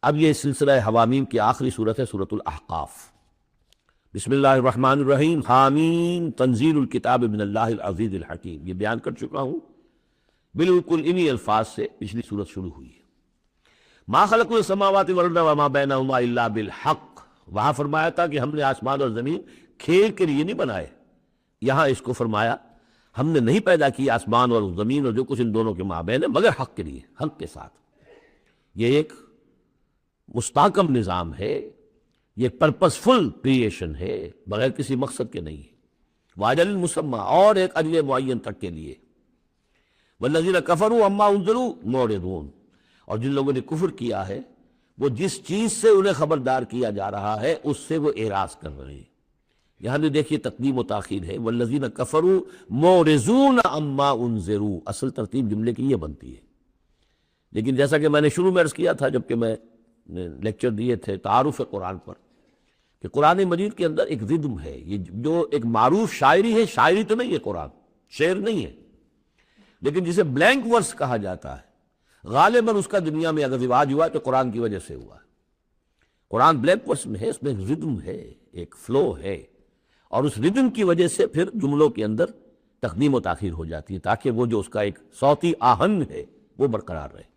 اب یہ سلسلہ حوامیم کی آخری صورت ہے سورۃ الاحقاف۔ بسم اللہ الرحمن الرحیم، حامیم تنزیل الکتاب من اللہ العزیز الحکیم۔ یہ بیان کر چکا ہوں بالکل انہی الفاظ سے پچھلی صورت شروع ہوئی ہے۔ ما خلقنا السماوات والارض وما بینہما الا بالحق، وہاں فرمایا تھا کہ ہم نے آسمان اور زمین کھیل کے لیے نہیں بنائے، یہاں اس کو فرمایا ہم نے نہیں پیدا کی آسمان اور زمین اور جو کچھ ان دونوں کے مابین ہے مگر حق کے لیے، حق کے ساتھ۔ یہ ایک مستحکم نظام ہے، یہ پرپسفل کریشن ہے، بغیر کسی مقصد کے نہیں ہے، واجل مسمى، اور ایک اجل معین تک کے لیے۔ والذین کفروا عما انذروا معرضون، اور جن لوگوں نے کفر کیا ہے وہ جس چیز سے انہیں خبردار کیا جا رہا ہے اس سے وہ اعراض کر رہے ہیں۔ یہاں نے دیکھیے تقدیم و تاخیر ہے، والذین کفروا معرضون عما انذروا، اصل ترتیب جملے کی یہ بنتی ہے۔ لیکن جیسا کہ میں نے شروع میں عرض کیا تھا جبکہ میں لیکچر دیے تھے تعارف قرآن پر، کہ قرآن مجید کے اندر ایک ردم ہے، یہ جو ایک معروف شاعری ہے، شاعری تو نہیں ہے، قرآن شعر نہیں ہے، لیکن جسے بلینک ورس کہا جاتا ہے، غالباً اس کا دنیا میں اگر رواج ہوا تو قرآن کی وجہ سے ہوا ہے۔ قرآن بلینک ورس میں ہے، اس میں ایک ردم ہے، ایک فلو ہے، اور اس ردم کی وجہ سے پھر جملوں کے اندر تقدیم و تاخیر ہو جاتی ہے تاکہ وہ جو اس کا ایک صوتی آہنگ ہے وہ برقرار رہے۔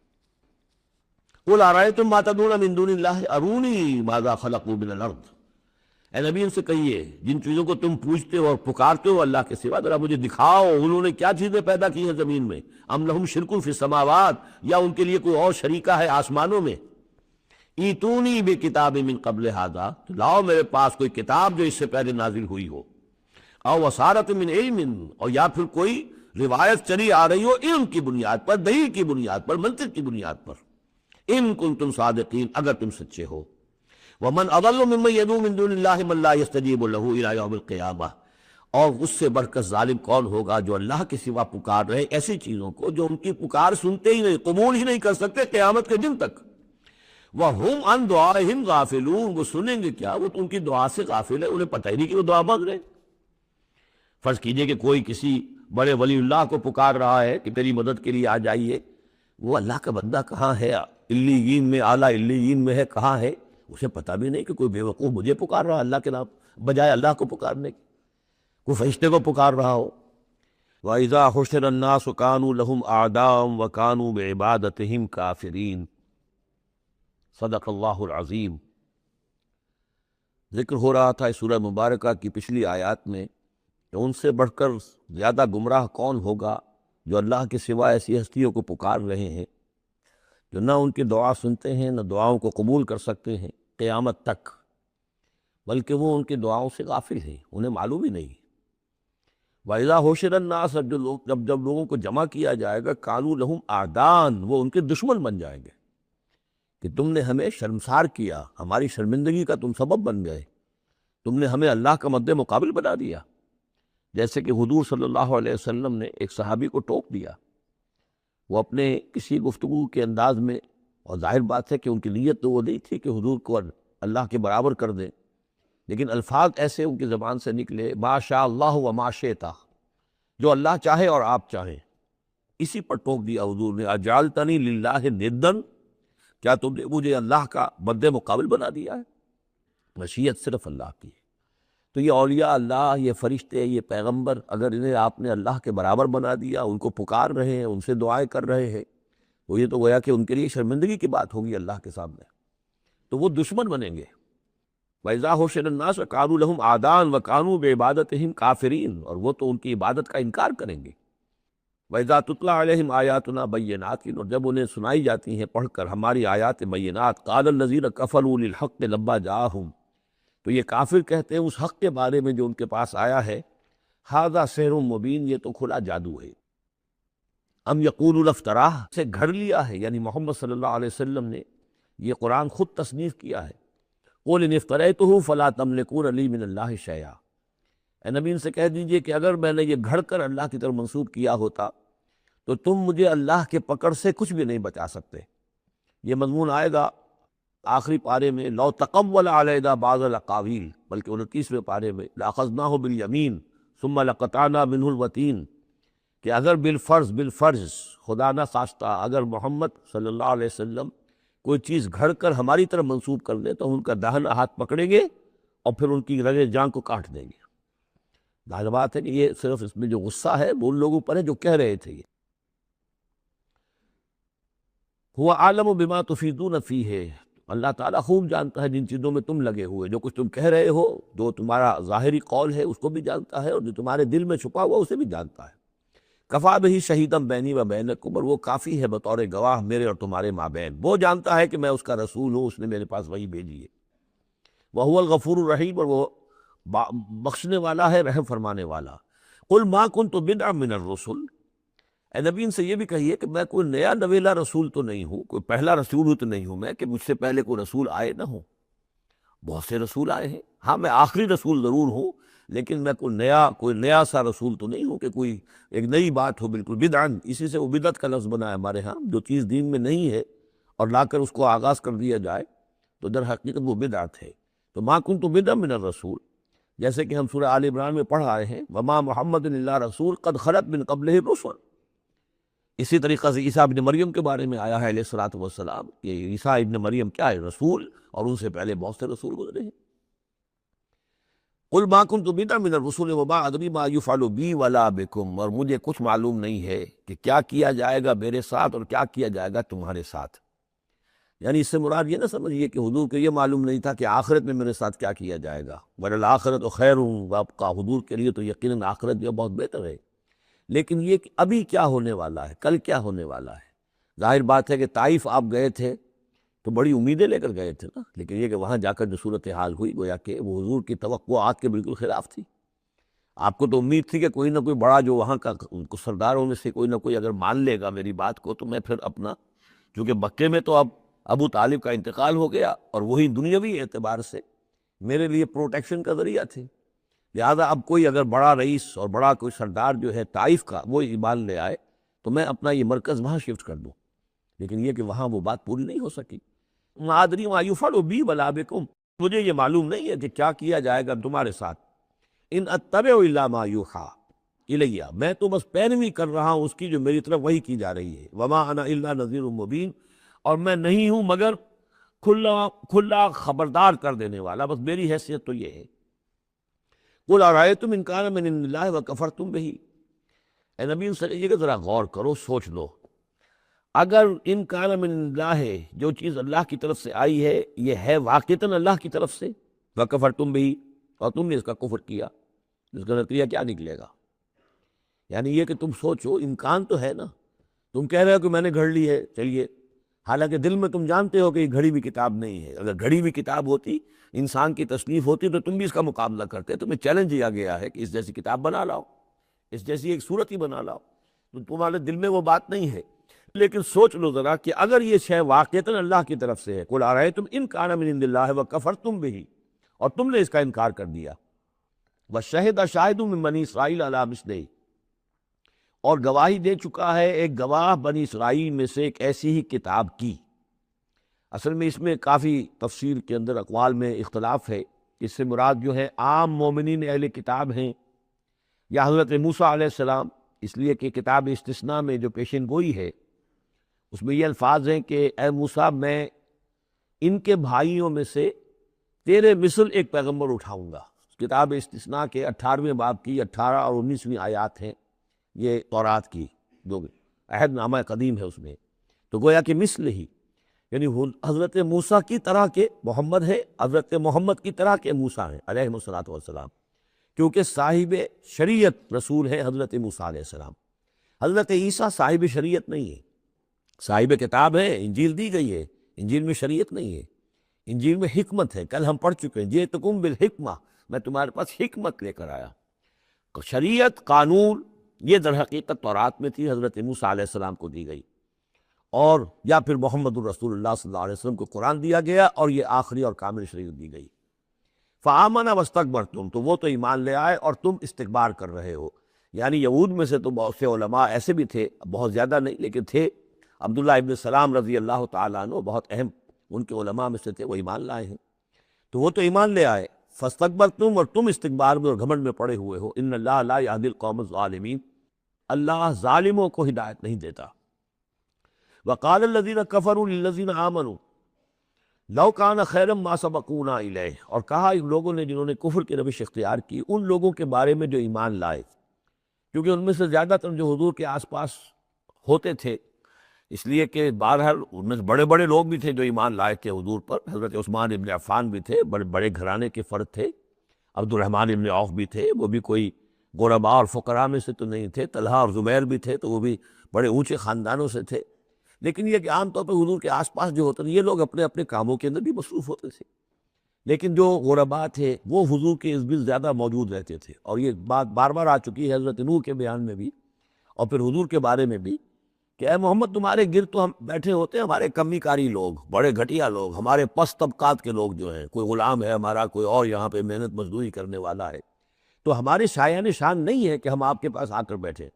قُلْ أَرَأَيْتُم مَّا تَدْعُونَ مِن دُونِ اللَّهِ أَرُونِي مَاذَا خَلَقُوا مِنَ الْأَرْضِ، اے نبی ان سے کہیے جن چیزوں کو تم پوچھتے ہو اور پکارتے ہو اللہ کے سوا، ذرا مجھے دکھاؤ انہوں نے کیا چیزیں پیدا کی ہیں زمین میں۔ ام لہم شرک فی السماوات، یا ان کے لیے کوئی اور شریکہ ہے آسمانوں میں۔ ایتونی بکتاب من قبل ھذا، تو لاؤ میرے پاس کوئی کتاب جو اس سے پہلے نازل ہوئی ہو، او وصارت من علم، اور یا پھر کوئی روایت چلی آ رہی ہو علم کی بنیاد پر، دلیل کی بنیاد پر، منطق کی بنیاد پر، ان کنتم صادقین، اگر تم سچے ہو۔ ومن اضل ممن يدعو من دون اللہ من لا يستجیب له الى یوم القیامہ، اور اس سے بڑھ کر ظالم کون ہوگا جو اللہ کے سوا پکار رہے ایسی چیزوں کو جو ان کی پکار سنتے ہی نہیں، قبول ہی نہیں کر سکتے قیامت کے دن تک۔ وَهُمْ عَنْ دُعَائِهِمْ غَافِلُونَ، وہ سنیں گے کیا، وہ تو ان کی دعا سے غافل ہے، انہیں پتہ ہی نہیں کہ وہ دعا مانگ رہے ہیں۔ فرض کیجئے کہ کوئی کسی بڑے ولی اللہ کو پکار رہا ہے کہ تیری مدد کے لیے آ جائیے، وہ اللہ کا بندہ کہاں ہے، علیین میں، اعلیٰ علیین میں ہے، کہاں ہے، اسے پتہ بھی نہیں کہ کوئی بے وقوف مجھے پکار رہا اللہ کے نام بجائے اللہ کو پکارنے کے، کوئی فرشتے کو پکار رہا ہو۔ وَإِذَا حُشِرَ النَّاسُ كَانُوا لَهُمْ أَعْدَاءً وَكَانُوا بِعِبَادَتِهِمْ كَافِرِينَ۔ صدق اللہ العظیم۔ ذکر ہو رہا تھا اس سورہ مبارکہ کی پچھلی آیات میں کہ ان سے بڑھ کر زیادہ گمراہ کون ہوگا جو اللہ کے سوا ایسی ہستیوں کو پکار رہے ہیں جو نہ ان کی دعا سنتے ہیں، نہ دعاؤں کو قبول کر سکتے ہیں قیامت تک، بلکہ وہ ان کی دعاؤں سے غافل ہیں، انہیں معلوم ہی نہیں۔ وَإِذَا حُشِرَ النَّاسُ، جب لوگوں کو جمع کیا جائے گا، كَانُوا لَهُمْ أَعْدَاءً، وہ ان کے دشمن بن جائیں گے کہ تم نے ہمیں شرمسار کیا، ہماری شرمندگی کا تم سبب بن گئے، تم نے ہمیں اللہ کا مد مقابل بنا دیا۔ جیسے کہ حضور صلی اللہ علیہ وسلم نے ایک صحابی کو ٹوک دیا، وہ اپنے کسی گفتگو کے انداز میں، اور ظاہر بات ہے کہ ان کی نیت تو وہ نہیں تھی کہ حضور کو اللہ کے برابر کر دیں، لیکن الفاظ ایسے ان کی زبان سے نکلے، ما شاء اللہ و ما شئت، جو اللہ چاہے اور آپ چاہیں، اسی پر ٹوک دیا حضور نے، اجعلتنی للہ ندًا، کیا تم نے مجھے اللہ کا مد مقابل بنا دیا ہے؟ مشیت صرف اللہ کی ہے۔ تو یہ اولیاء اللہ، یہ فرشتے، یہ پیغمبر، اگر انہیں آپ نے اللہ کے برابر بنا دیا، ان کو پکار رہے ہیں، ان سے دعائیں کر رہے ہیں، تو یہ تو گویا کہ ان کے لیے شرمندگی کی بات ہوگی اللہ کے سامنے، تو وہ دشمن بنیں گے۔ وَإِذَا حُشِرَ النَّاسُ كَانُوا لَهُمْ أَعْدَاءً وَكَانُوا بِعِبَادَتِهِمْ كَافِرِينَ، اور وہ تو ان کی عبادت کا انکار کریں گے۔ وَإِذَا تُتْلَىٰ عَلَيْهِمْ آيَاتُنَا بَيِّنَاتٍ، اور جب انہیں سنائی جاتی ہیں پڑھ کر ہماری آیات بینات، قَالَ الَّذِينَ كَفَرُوا لِلْحَقِّ لَمَّا جَاءَهُمْ، تو یہ کافر کہتے ہیں اس حق کے بارے میں جو ان کے پاس آیا ہے، ھذا سحر مبین، یہ تو کھلا جادو ہے۔ ام یقولون افتراہ، سے گھڑ لیا ہے، یعنی محمد صلی اللہ علیہ وسلم نے یہ قرآن خود تصنیف کیا ہے۔ قل ان افتریتہ فلا تملکون لی من اللہ شیئا، اے نبی ان سے کہہ دیجئے کہ اگر میں نے یہ گھڑ کر اللہ کی طرف منسوب کیا ہوتا تو تم مجھے اللہ کے پکڑ سے کچھ بھی نہیں بچا سکتے۔ یہ مضمون آئے گا آخری پارے میں، لو تقول علینا بعض الاقاویل، بلکہ 29ویں پارے میں، لاخذناہ بالیمین ثم لقطعنا منہ الوتین، کہ اگر بالفرض خدا نہ خواستہ اگر محمد صلی اللہ علیہ وسلم کوئی چیز گھڑ کر ہماری طرف منسوب کر دیں تو ہم ان کا داہنا ہاتھ پکڑیں گے اور پھر ان کی رگے جان کو کاٹ دیں گے۔ ظاہر بات ہے کہ یہ صرف اس میں جو غصہ ہے وہ ان لوگوں پر ہے جو کہہ رہے تھے یہ۔ هو عالم بما تفیدون فیہ، اللہ تعالیٰ خوب جانتا ہے جن چیزوں میں تم لگے ہوئے، جو کچھ تم کہہ رہے ہو، جو تمہارا ظاہری قول ہے اس کو بھی جانتا ہے، اور جو تمہارے دل میں چھپا ہوا اسے بھی جانتا ہے۔ کفا بہ شہیدا بینی و بینکم، اور وہ کافی ہے بطور گواہ میرے اور تمہارے مابین، وہ جانتا ہے کہ میں اس کا رسول ہوں، اس نے میرے پاس وحی بھیجی ہے۔ وہو الغفور الرحیم، اور وہ بخشنے والا ہے، رحم فرمانے والا۔ قل ما کنت بدعا من الرسل، اے نبی ان سے یہ بھی کہیے کہ میں کوئی نیا نویلا رسول تو نہیں ہوں، کوئی پہلا رسول تو نہیں ہوں میں کہ مجھ سے پہلے کوئی رسول آئے نہ ہوں۔ بہت سے رسول آئے ہیں، ہاں میں آخری رسول ضرور ہوں، لیکن میں کوئی نیا سا رسول تو نہیں ہوں کہ کوئی ایک نئی بات ہو بالکل۔ بدعن، اسی سے وہ بدعت کا لفظ بنا ہے ہمارے ہاں، جو چیز دین میں نہیں ہے اور لا کر اس کو آغاز کر دیا جائے تو در حقیقت وہ بدعت ہے۔ تو ما کنت بدعا من الرسول، جیسے کہ ہم سورہ آل عمران میں پڑھ آئے ہیں، وما محمد الا رسول قد خلت من قبلہ الرسل۔ اسی طریقہ سے عیسیٰ ابن مریم کے بارے میں آیا ہے علیہ الصلوۃ والسلام کہ عیسیٰ ابن مریم کیا ہے؟ رسول، اور ان سے پہلے بہت سے رسول گزرے ہیں۔ قل ما کنت بدعا من الرسل وما ادری ما یفعل بی ولا بکم، اور مجھے کچھ معلوم نہیں ہے کہ کیا کیا جائے گا میرے ساتھ اور کیا کیا جائے گا تمہارے ساتھ۔ یعنی اس سے مراد یہ نہ سمجھیے کہ حضور کو یہ معلوم نہیں تھا کہ آخرت میں میرے ساتھ کیا کیا جائے گا، وَلَلْآخِرَةُ خَيْرٌ وَأَبْقَىٰ، حضور کے لیے تو یقیناً آخرت جو بہت بہتر ہے، لیکن یہ کہ ابھی کیا ہونے والا ہے، کل کیا ہونے والا ہے۔ ظاہر بات ہے کہ طائف آپ گئے تھے تو بڑی امیدیں لے کر گئے تھے نا، لیکن یہ کہ وہاں جا کر جو صورتحال ہوئی گویا کہ وہ حضور کی توقعات کے بالکل خلاف تھی۔ آپ کو تو امید تھی کہ کوئی نہ کوئی بڑا جو وہاں کا سرداروں میں سے کوئی نہ کوئی اگر مان لے گا میری بات کو تو میں پھر اپنا، چونکہ مکے میں تو اب ابو طالب کا انتقال ہو گیا اور وہی دنیاوی اعتبار سے میرے لیے پروٹیکشن کا ذریعہ تھے، لہذا اب کوئی اگر بڑا رئیس اور بڑا کوئی سردار جو ہے طائف کا وہ ایمان لے آئے تو میں اپنا یہ مرکز وہاں شفٹ کر دوں، لیکن یہ کہ وہاں وہ بات پوری نہیں ہو سکی۔ ما ادری ما یفعل بی ولا بکم، مجھے یہ معلوم نہیں ہے کہ کیا کیا جائے گا تمہارے ساتھ۔ ان اتبع الا ما یوحی الی، میں تو بس پیروی کر رہا ہوں اس کی جو میری طرف وحی کی جا رہی ہے۔ وما انا الا نذیر مبین، اور میں نہیں ہوں مگر کھلا خبردار کر دینے والا، بس میری حیثیت تو یہ ہے۔ قل ارأیتم ان کان من عند اللہ وکفرتم بہ، اے نبی ان سے یہ کہ ذرا غور کرو، سوچ لو، اگر ان کان من عند اللہ، جو چیز اللہ کی طرف سے آئی ہے یہ ہے واقعتاً اللہ کی طرف سے، وکفرتم بہ، اور تم نے اس کا کفر کیا، اس کا نتیجہ کیا نکلے گا؟ یعنی یہ کہ تم سوچو، امکان تو ہے نا، تم کہہ رہے ہو کہ میں نے گھڑ لی ہے، چلیے، حالانکہ دل میں تم جانتے ہو کہ یہ گھڑی ہوئی کتاب نہیں ہے، اگر گھڑی ہوئی کتاب ہوتی، انسان کی تصنیف ہوتی تو تم بھی اس کا مقابلہ کرتے۔ تمہیں چیلنج دیا گیا ہے کہ اس جیسی کتاب بنا لاؤ، اس جیسی ایک صورت ہی بنا لاؤ، تو تمہارے دل میں وہ بات نہیں ہے، لیکن سوچ لو ذرا کہ اگر یہ شے واقعتاً اللہ کی طرف سے ہے، قل ارأیتم ان کان من عند اللہ وکفرتم بہ، اور تم نے اس کا انکار کر دیا، وشہد شاہد من بنی اسرائیل علی مثلہ، اور گواہی دے چکا ہے ایک گواہ بنی اسرائیل میں سے ایک ایسی ہی کتاب کی۔ اصل میں اس میں کافی تفسیر کے اندر اقوال میں اختلاف ہے، اس سے مراد جو ہے عام مومنین اہل کتاب ہیں یا حضرت موسیٰ علیہ السلام، اس لیے کہ کتاب استثناء میں جو پیشن گوئی ہے اس میں یہ الفاظ ہیں کہ اے موسیٰ میں ان کے بھائیوں میں سے تیرے مثل ایک پیغمبر اٹھاؤں گا۔ کتاب استثناء کے 18ویں باب کی 18 اور 19ویں آیات ہیں یہ تورات کی، جو عہد نامہ قدیم ہے اس میں، تو گویا کہ مثل ہی، یعنی حضرت موسیٰ کی طرح کے محمد ہے، حضرت محمد کی طرح کے موسیٰ ہیں علیہ الصلوۃ والسلام، کیونکہ صاحب شریعت رسول ہے حضرت موسیٰ علیہ السلام۔ حضرت عیسیٰ صاحب شریعت نہیں ہے، صاحب کتاب ہے، انجیل دی گئی ہے، انجیل میں شریعت نہیں ہے، انجیل میں حکمت ہے، کل ہم پڑھ چکے ہیں جئتکم بالحکمہ، میں تمہارے پاس حکمت لے کر آیا۔ شریعت، قانون، یہ در حقیقت تورات میں تھی، حضرت موسیٰ علیہ السلام کو دی گئی، اور یا پھر محمد الرسول اللہ صلی اللہ علیہ وسلم کو قرآن دیا گیا اور یہ آخری اور کامل شریعت دی گئی۔ فآمنوا واستکبرتم، تو وہ تو ایمان لے آئے اور تم استکبار کر رہے ہو۔ یعنی یہود میں سے تو بہت سے علماء ایسے بھی تھے، بہت زیادہ نہیں لیکن تھے، عبداللہ ابن سلام رضی اللہ تعالیٰ عنہ بہت اہم ان کے علماء میں سے تھے، وہ ایمان لائے ہیں، تو وہ تو ایمان لے آئے، فاستکبرتم، اور تم استکبار میں اور گھمنڈ میں پڑے ہوئے ہو۔ ان اللہ لا یہدی القوم الظالمین، اللہ ظالموں کو ہدایت نہیں دیتا۔ وقال الذین کفروا للذین آمنوا، لو کان خیرم ما سبقونا الیہ، اور کہا ان لوگوں نے جنہوں نے کفر کی روش اختیار کی ان لوگوں کے بارے میں جو ایمان لائے، کیونکہ ان میں سے زیادہ تر جو حضور کے آس پاس ہوتے تھے، اس لیے کہ بہرحال ان میں سے بڑے بڑے لوگ بھی تھے جو ایمان لائے تھے حضور پر۔ حضرت عثمان ابن عفان بھی تھے، بڑے بڑے گھرانے کے فرد تھے، عبد الرحمن ابن عوف بھی تھے، وہ بھی کوئی غرباء اور فقراء میں سے تو نہیں تھے، طلحہ اور زبیر بھی تھے تو وہ بھی بڑے اونچے خاندانوں سے تھے۔ لیکن یہ کہ عام طور پر حضور کے آس پاس جو ہوتے تھے یہ لوگ اپنے اپنے کاموں کے اندر بھی مصروف ہوتے تھے، لیکن جو غرباء تھے وہ حضور کے ارد گرد زیادہ موجود رہتے تھے۔ اور یہ بات بار بار آ چکی ہے حضرت نوح کے بیان میں بھی اور پھر حضور کے بارے میں بھی کہ اے محمد تمہارے گرد تو ہم بیٹھے ہوتے ہیں ہمارے کمی کاری لوگ، بڑے گھٹیا لوگ، ہمارے پست طبقات کے لوگ جو ہیں، کوئی غلام ہے ہمارا، کوئی اور یہاں پہ محنت مزدوری کرنے والا ہے، تو ہمارے شایان شان نہیں ہے کہ ہم آپ کے پاس آ کر بیٹھے،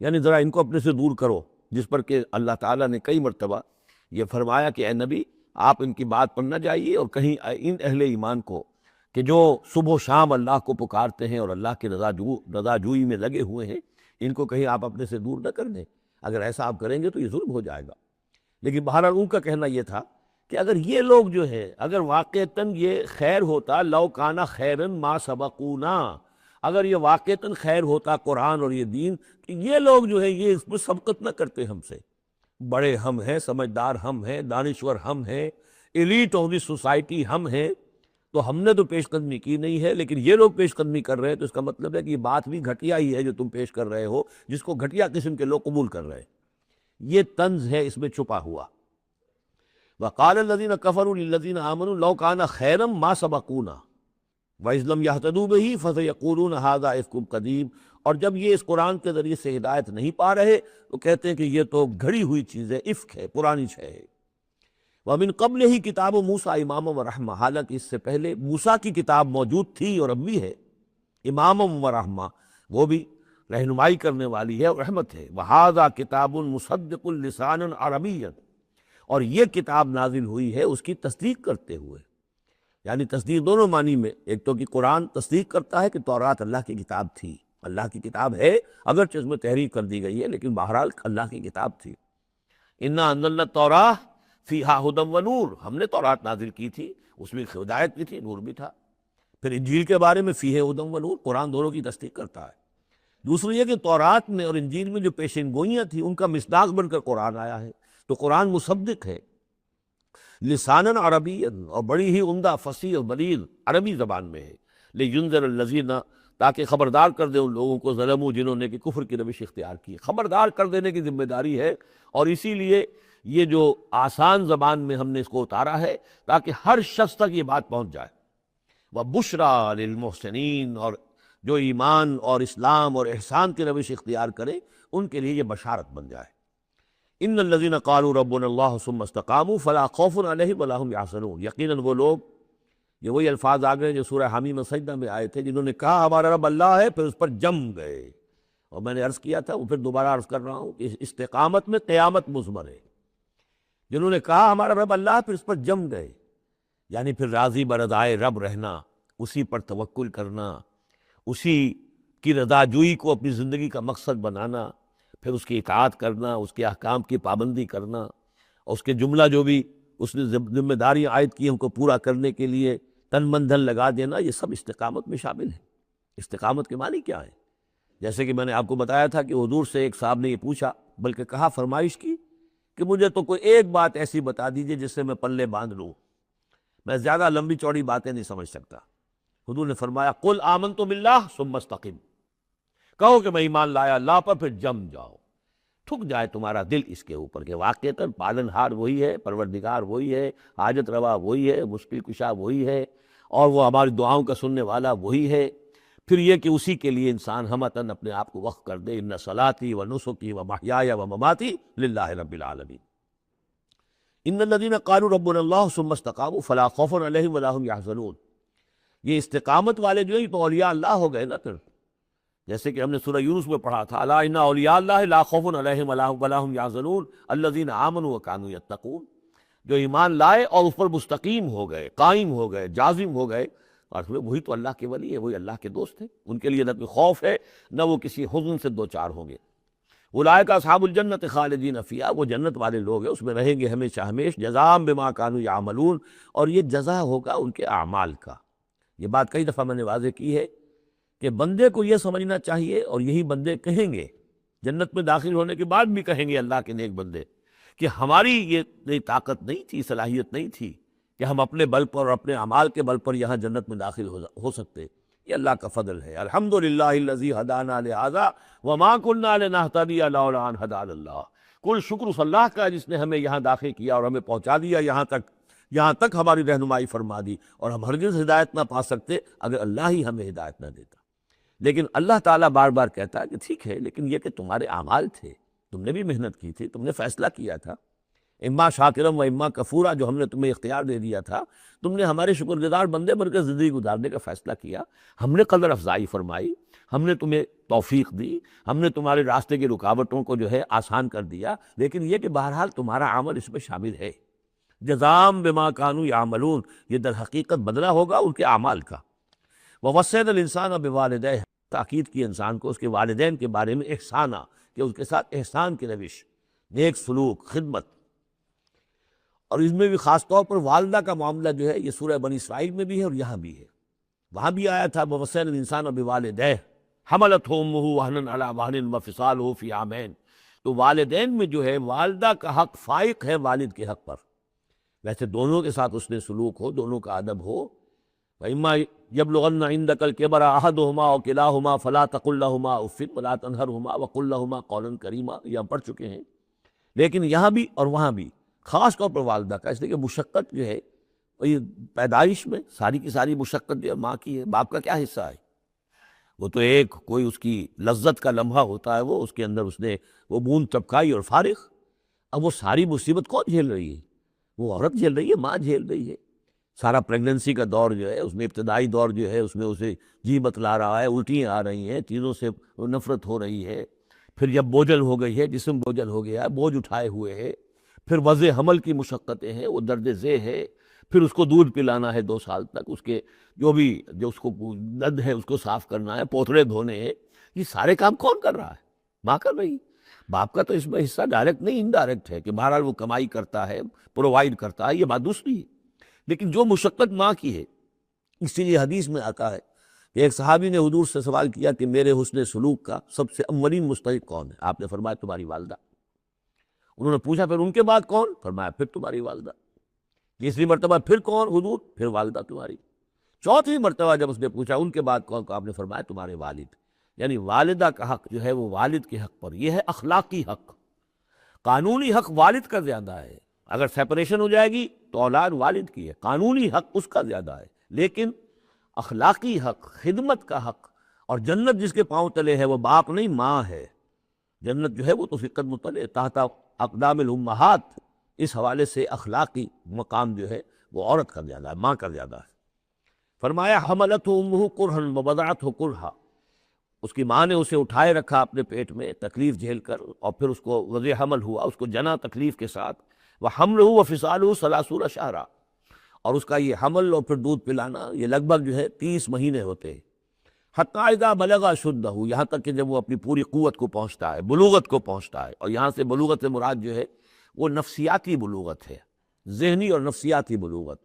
یعنی ذرا ان کو اپنے سے دور کرو۔ جس پر کہ اللہ تعالیٰ نے کئی مرتبہ یہ فرمایا کہ اے نبی آپ ان کی بات پر نہ جائیے، اور کہیں ان اہل ایمان کو کہ جو صبح و شام اللہ کو پکارتے ہیں اور اللہ کی رضا جوئی میں لگے ہوئے ہیں، ان کو کہیں آپ اپنے سے دور نہ کر دیں، اگر ایسا آپ کریں گے تو یہ ظلم ہو جائے گا۔ لیکن بہرحال ان کا کہنا یہ تھا کہ اگر یہ لوگ جو ہے، اگر واقعتاً یہ خیر ہوتا، لو کانا خیرن ما سبقونا، اگر یہ واقعتاً خیر ہوتا قرآن اور یہ دین، کہ یہ لوگ جو ہے یہ اس پر سبقت نہ کرتے ہم سے، بڑے ہم ہیں، سمجھدار ہم ہیں، دانشور ہم ہیں، ایلیٹ آف دی سوسائٹی ہم ہیں، تو ہم نے تو پیش قدمی کی نہیں ہے، لیکن یہ لوگ پیش قدمی کر رہے ہیں، تو اس کا مطلب ہے کہ یہ بات بھی گھٹیا ہی ہے جو تم پیش کر رہے ہو، جس کو گھٹیا قسم کے لوگ قبول کر رہے ہیں۔ یہ طنز ہے اس میں چھپا ہوا۔ وقال الذین کفروا للذین آمنوا لو کان خیرا ما سبقونا وَإِذْ لَمْ يَهْتَدُوا بِهِ فَسَيَقُولُونَ هَذَا إِفْكٌ قَدِيمٌ، اور جب یہ اس قرآن کے ذریعے سے ہدایت نہیں پا رہے تو کہتے ہیں کہ یہ تو گھڑی ہوئی چیز ہے، افک ہے، پرانی شے ہے۔ وَمِن قَبْلِهِ کتاب موسیٰ اماما ورحمہ، حالانکہ اس سے پہلے موسیٰ کی کتاب موجود تھی اور اب بھی ہے، اماما ورحمہ، وہ بھی رہنمائی کرنے والی ہے اور رحمت ہے۔ وَهَذَا کتاب مصدق لسانا عربیا، اور یہ کتاب نازل ہوئی ہے اس کی تصدیق کرتے ہوئے، یعنی تصدیق دونوں معنی میں، ایک تو کہ قرآن تصدیق کرتا ہے کہ تورات اللہ کی کتاب تھی، اللہ کی کتاب ہے، اگرچہ اس میں تحریف کر دی گئی ہے لیکن بہرحال اللہ کی کتاب تھی۔ انا انزلنا التوراۃ فیہا ھدی ونور، ہم نے تورات نازل کی تھی، اس میں ہدایت بھی تھی، نور بھی تھا۔ پھر انجیل کے بارے میں فیہ ھدی ونور، قرآن دونوں کی تصدیق کرتا ہے۔ دوسری یہ کہ تورات میں اور انجیل میں جو پیشین گوئیاں تھیں ان کا مصداق بن کر قرآن آیا ہے، تو قرآن مصدق ہے لساناً عربیاً، اور بڑی ہی عمدہ فصیح اور بلیغ عربی زبان میں ہے، لینذر الذین، تاکہ خبردار کر دے ان لوگوں کو ظلموا، جنہوں نے کہ کفر کی روش اختیار کی، خبردار کر دینے کی ذمہ داری ہے۔ اور اسی لیے یہ جو آسان زبان میں ہم نے اس کو اتارا ہے تاکہ ہر شخص تک یہ بات پہنچ جائے۔ وَبُشْرَىٰ لِلْمُحْسِنِينَ، اور جو ایمان اور اسلام اور احسان کی روش اختیار کرے ان کے لیے یہ بشارت بن جائے۔ ان الذین قالوا ربنا اللہ ثم استقاموا فلا خوف علیہم ولا هم یحزنون، یقیناً وہ لوگ، یہ وہی الفاظ آ گئے جو سورہ حمیم سجدہ میں آئے تھے، جنہوں نے کہا ہمارا رب اللہ ہے پھر اس پر جم گئے۔ اور میں نے عرض کیا تھا، وہ پھر دوبارہ عرض کر رہا ہوں کہ استقامت میں قیامت مضمر ہے۔ جنہوں نے کہا ہمارا رب اللہ ہے پھر اس پر جم گئے، یعنی پھر راضی برضائے رب رہنا، اسی پر توکل کرنا، اسی کی رضا جوئی کو اپنی زندگی کا مقصد بنانا، پھر اس کی اطاعت کرنا، اس کے احکام کی پابندی کرنا، اور اس کے جملہ جو بھی اس نے ذمہ داریاں عائد کی ان کو پورا کرنے کے لیے تن من دھن لگا دینا، یہ سب استقامت میں شامل ہے۔ استقامت کے معنی کیا ہے؟ جیسے کہ میں نے آپ کو بتایا تھا کہ حضور سے ایک صاحب نے یہ پوچھا، بلکہ کہا، فرمائش کی کہ مجھے تو کوئی ایک بات ایسی بتا دیجئے جس سے میں پلے باندھ لوں، میں زیادہ لمبی چوڑی باتیں نہیں سمجھ سکتا۔ حضور نے فرمایا، قل آمنت باللہ ثم استقم، کہو کہ میں ایمان لایا اللہ پر، پھر جم جاؤ، ٹھک جائے تمہارا دل اس کے اوپر کہ واقعتاً پالن ہار وہی ہے، پروردگار وہی ہے، حاجت روا وہی ہے، مشکل کشا وہی ہے، اور وہ ہماری دعاؤں کا سننے والا وہی ہے۔ پھر یہ کہ اسی کے لیے انسان ہمتاً اپنے آپ کو وقف کر دے، ان صلاتی و نسکی و محیای و مماتی للہ رب العالمین۔ ان الذین قالوا ربنا اللہ ثم استقاموا فلا خوف علیہم ولا هم یحزنون، یہ استقامت والے جو ہیں یہ تو اولیاء اللہ ہو گئے نا۔ پھر جیسے کہ ہم نے سورہ یونس میں پڑھا تھا، الا ان اولیاء اللہ لا خوف علیہم ولا هم یحزنون الذین آمنوا وکانوا یتقون، جو ایمان لائے اور اس پر مستقیم ہو گئے، قائم ہو گئے، جازم ہو گئے، اور وہی تو اللہ کے ولی ہے، وہی اللہ کے دوست ہیں، ان کے لیے نہ کوئی خوف ہے نہ وہ کسی حزن سے دوچار ہوں گے۔ اولئک اصحاب الجنت خالدین فیہا، وہ جنت والے لوگ ہیں، اس میں رہیں گے ہمیشہ ہمیش، جزاء بما کانوا یعملون، اور یہ جزا ہوگا ان کے اعمال کا۔ یہ بات کئی دفعہ میں نے واضح کی ہے کہ بندے کو یہ سمجھنا چاہیے، اور یہی بندے کہیں گے جنت میں داخل ہونے کے بعد بھی کہیں گے اللہ کے نیک بندے، کہ ہماری یہ طاقت نہیں تھی، صلاحیت نہیں تھی کہ ہم اپنے بل پر اور اپنے اعمال کے بل پر یہاں جنت میں داخل ہو سکتے۔ یہ اللہ کا فضل ہے۔ الحمدللہ الذی ہدانا لہذا وما کنا لنہتدی لولا ان ہدانا اللہ، کل شکر اس اللہ کا جس نے ہمیں یہاں داخل کیا اور ہمیں پہنچا دیا یہاں تک ہماری رہنمائی فرما دی، اور ہم ہرگز ہدایت نہ پا سکتے اگر اللہ ہی ہمیں ہدایت نہ دیتا۔ لیکن اللہ تعالیٰ بار بار کہتا ہے کہ ٹھیک ہے، لیکن یہ کہ تمہارے اعمال تھے، تم نے بھی محنت کی تھی، تم نے فیصلہ کیا تھا، اما شاکرم و اما کفورا، جو ہم نے تمہیں اختیار دے دیا تھا، تم نے ہمارے شکر گزار بندے بن کر زندگی گزارنے کا فیصلہ کیا، ہم نے قدر افزائی فرمائی، ہم نے تمہیں توفیق دی، ہم نے تمہارے راستے کی رکاوٹوں کو جو ہے آسان کر دیا، لیکن یہ کہ بہرحال تمہارا عمل اس میں شامل ہے۔ جزام بما کانوا یعملون، یہ در حقیقت بدلہ ہوگا ان کے اعمال کا۔ ووصینا الانسان بوالدیہ، تاکید کی انسان کو اس کے والدین کے بارے میں احسانہ، کہ اس کے ساتھ احسان کی روش، نیک سلوک، خدمت، اور اس میں بھی خاص طور پر والدہ کا معاملہ جو ہے یہ سورہ بنی اسرائیل میں بھی ہے اور یہاں بھی ہے۔ وہاں بھی آیا تھا ووصینا الانسان بوالدیہ حملتہ امہ وہنا علی وہن وفصالہ فی عامین، تو والدین میں جو ہے والدہ کا حق فائق ہے والد کے حق پر، ویسے دونوں کے ساتھ اس نے سلوک ہو، دونوں کا ادب ہو۔ وَإِمَّا يَبْلُغَنَّ عِندَكَ الْكِبَرَ أَحَدُهُمَا أَوْ كِلَاهُمَا فَلَا تَقُل لَّهُمَا أُفٍّ وَلَا تَنْهَرْهُمَا وَقُل لَّهُمَا قَوْلًا كَرِيمًا، یہ ہم پڑھ چکے ہیں۔ لیکن یہاں بھی اور وہاں بھی خاص طور پر والدہ کا، اس لیے کہ مشقت جو ہے یہ پیدائش میں ساری کی ساری مشقت جو ہے ماں کی ہے، باپ کا کیا حصہ ہے؟ وہ تو ایک کوئی اس کی لذت کا لمحہ ہوتا ہے، وہ اس کے اندر اس نے وہ بوند ٹپکائی اور فارغ۔ اب وہ ساری مصیبت کون جھیل رہی ہے؟ وہ عورت جھیل رہی ہے، ماں جھیل رہی ہے۔ سارا پریگننسی کا دور جو ہے اس میں، ابتدائی دور جو ہے اس میں اسے جی بتلا رہا ہے، الٹیاں آ رہی ہیں، چیزوں سے نفرت ہو رہی ہے، پھر جب بوجھل ہو گئی ہے، جسم بوجھل ہو گیا ہے، بوجھ اٹھائے ہوئے ہے، پھر وضع حمل کی مشقتیں ہیں، وہ درد ذیل ہے، پھر اس کو دودھ پلانا ہے 2 سال تک، اس کے جو اس کو دد ہے اس کو صاف کرنا ہے، پوتڑے دھونے ہیں، یہ سارے کام کون کر رہا ہے؟ ماں کر رہی ہے۔ باپ کا تو اس میں حصہ ڈائریکٹ نہیں انڈائریکٹ ہے، کہ بہرحال وہ کمائی کرتا ہے، پرووائڈ کرتا ہے، یہ بات دوسری ہے، لیکن جو مشقت ماں کی ہے، اسی لیے حدیث میں آتا ہے کہ ایک صحابی نے حضور سے سوال کیا کہ میرے حسن سلوک کا سب سے اولین مستحق کون ہے؟ آپ نے فرمایا تمہاری والدہ۔ انہوں نے پوچھا پھر ان کے بعد کون؟ فرمایا پھر تمہاری والدہ۔ تیسری مرتبہ پھر کون؟ حضور پھر والدہ تمہاری۔ چوتھی مرتبہ جب اس نے پوچھا ان کے بعد کون، کو آپ نے فرمایا تمہارے والد۔ یعنی والدہ کا حق جو ہے وہ والد کے حق پر، یہ ہے اخلاقی حق۔ قانونی حق والد کا زیادہ ہے، اگر سیپریشن ہو جائے گی تو اولاد والد کی ہے، قانونی حق اس کا زیادہ ہے، لیکن اخلاقی حق، خدمت کا حق، اور جنت جس کے پاؤں تلے ہے وہ باپ نہیں ماں ہے۔ جنت جو ہے وہ تو فقط مطلع تحت اقدام الامہات، اس حوالے سے اخلاقی مقام جو ہے وہ عورت کا زیادہ ہے، ماں کا زیادہ ہے۔ فرمایا حملتہ امہ کرہا ووضعتہ کرہا، اس کی ماں نے اسے اٹھائے رکھا اپنے پیٹ میں تکلیف جھیل کر، اور پھر اس کو وضع حمل ہوا، اس کو جنا تکلیف کے ساتھ، وحملہ وفصالہ 30 شہرا، اور اس کا یہ حمل اور پھر دودھ پلانا یہ لگ بھگ جو ہے 30 مہینے ہوتے ہیں، حتیٰ اذا بلغ اشدہ، یہاں تک کہ جب وہ اپنی پوری قوت کو پہنچتا ہے، بلوغت کو پہنچتا ہے، اور یہاں سے بلوغت سے مراد جو ہے وہ نفسیاتی بلوغت ہے، ذہنی اور نفسیاتی بلوغت۔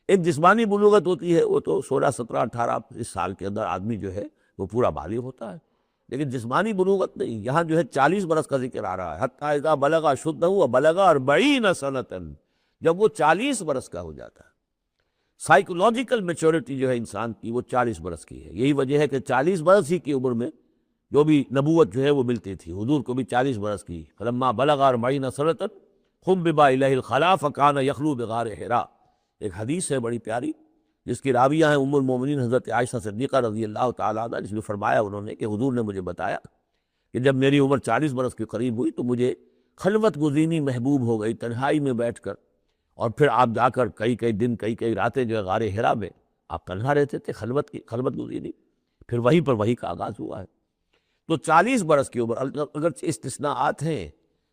ایک جسمانی بلوغت ہوتی ہے، وہ تو 16 17 18 اس سال کے اندر آدمی جو ہے وہ پورا بالغ ہوتا ہے، لیکن جسمانی بلوغت نہیں، یہاں جو ہے 40 برس کا ذکر آ رہا ہے، حتیٰ اذا بلغ اشدہ وبلغ 40 سنۃ، جب وہ 40 برس کا ہو جاتا ہے۔ سائیکولوجیکل میچورٹی جو ہے انسان کی وہ 40 برس کی ہے، یہی وجہ ہے کہ 40 برس ہی کی عمر میں جو بھی نبوت جو ہے وہ ملتی تھی، حضور کو بھی 40 برس کی۔ فلما بلغ 40 سنۃ خُبِّبَ إِلَيْهِ الْخَلَاء فَكَانَ يَخْلُو بِغَارِ حِرَاء، ایک حدیث ہے بڑی پیاری جس کی راویہ ہیں ام المومنین حضرت عائشہ صدیقہ رضی اللہ تعالیٰ عنہ، جس نے فرمایا انہوں نے کہ حضور نے مجھے بتایا کہ جب میری عمر 40 برس کے قریب ہوئی تو مجھے خلوت گزینی محبوب ہو گئی، تنہائی میں بیٹھ کر، اور پھر آپ جا کر کئی دن کئی راتیں جو ہے غار حرا میں آپ تنہا رہتے تھے، خلوت گزینی، پھر وہیں پر وہی کا آغاز ہوا ہے۔ تو 40 برس کی عمر، اگرچہ استثناءات ہیں،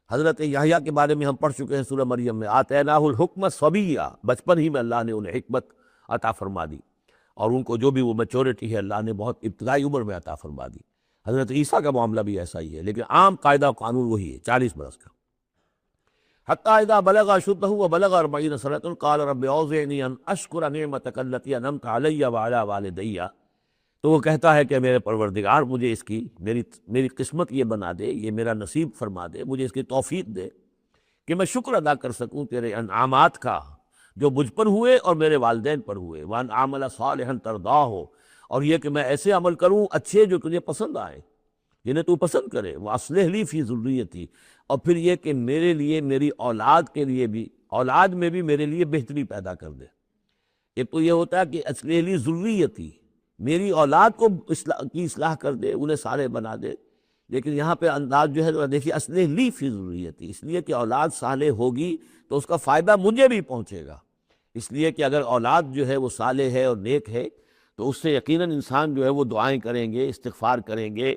حضرت یحییٰ کے بارے میں ہم پڑھ چکے ہیں سورہ مریم میں، آتیناہ الحکم صبیہ، بچپن ہی میں اللہ نے انہیں حکمت عطا فرما دی، اور ان کو جو بھی وہ میچورٹی ہے اللہ نے بہت ابتدائی عمر میں عطا فرما دی۔ حضرت عیسیٰ کا معاملہ بھی ایسا ہی ہے، لیکن عام قاعدہ و قانون وہی ہے 40 برس کا۔ حتیٰ اذا بلغ اشدہ وبلغ 40 سنۃ قال رب اوزعنی ان اشکر نعمتک التی انعمت علی وعلی والدی، تو وہ کہتا ہے کہ میرے پروردگار مجھے اس کی میری قسمت یہ بنا دے، یہ میرا نصیب فرما دے، مجھے اس کی توفیق دے کہ میں شکر ادا کر سکوں تیرے انعامات کا جو مجھ پر ہوئے اور میرے والدین پر ہوئے، وان اعمل صالحا ترضاہ، اور یہ کہ میں ایسے عمل کروں اچھے جو تجھے پسند آئے، جنہیں تو پسند کرے، واصلح لی فی ذریتی، اور پھر یہ کہ میرے لیے میری اولاد کے لیے بھی، اولاد میں بھی میرے لیے بہتری پیدا کر دے۔ ایک تو یہ ہوتا ہے کہ اصلح لی ذریتی، میری اولاد کو کی اصلاح کر دے، انہیں صالح بنا دے، لیکن یہاں پہ انداز جو ہے دیکھیے اصلح لی فی ذریتی، اس لیے کہ اولاد صالح ہوگی تو اس کا فائدہ مجھے بھی پہنچے گا، اس لیے کہ اگر اولاد جو ہے وہ صالح ہے اور نیک ہے تو اس سے یقیناً انسان جو ہے وہ دعائیں کریں گے، استغفار کریں گے،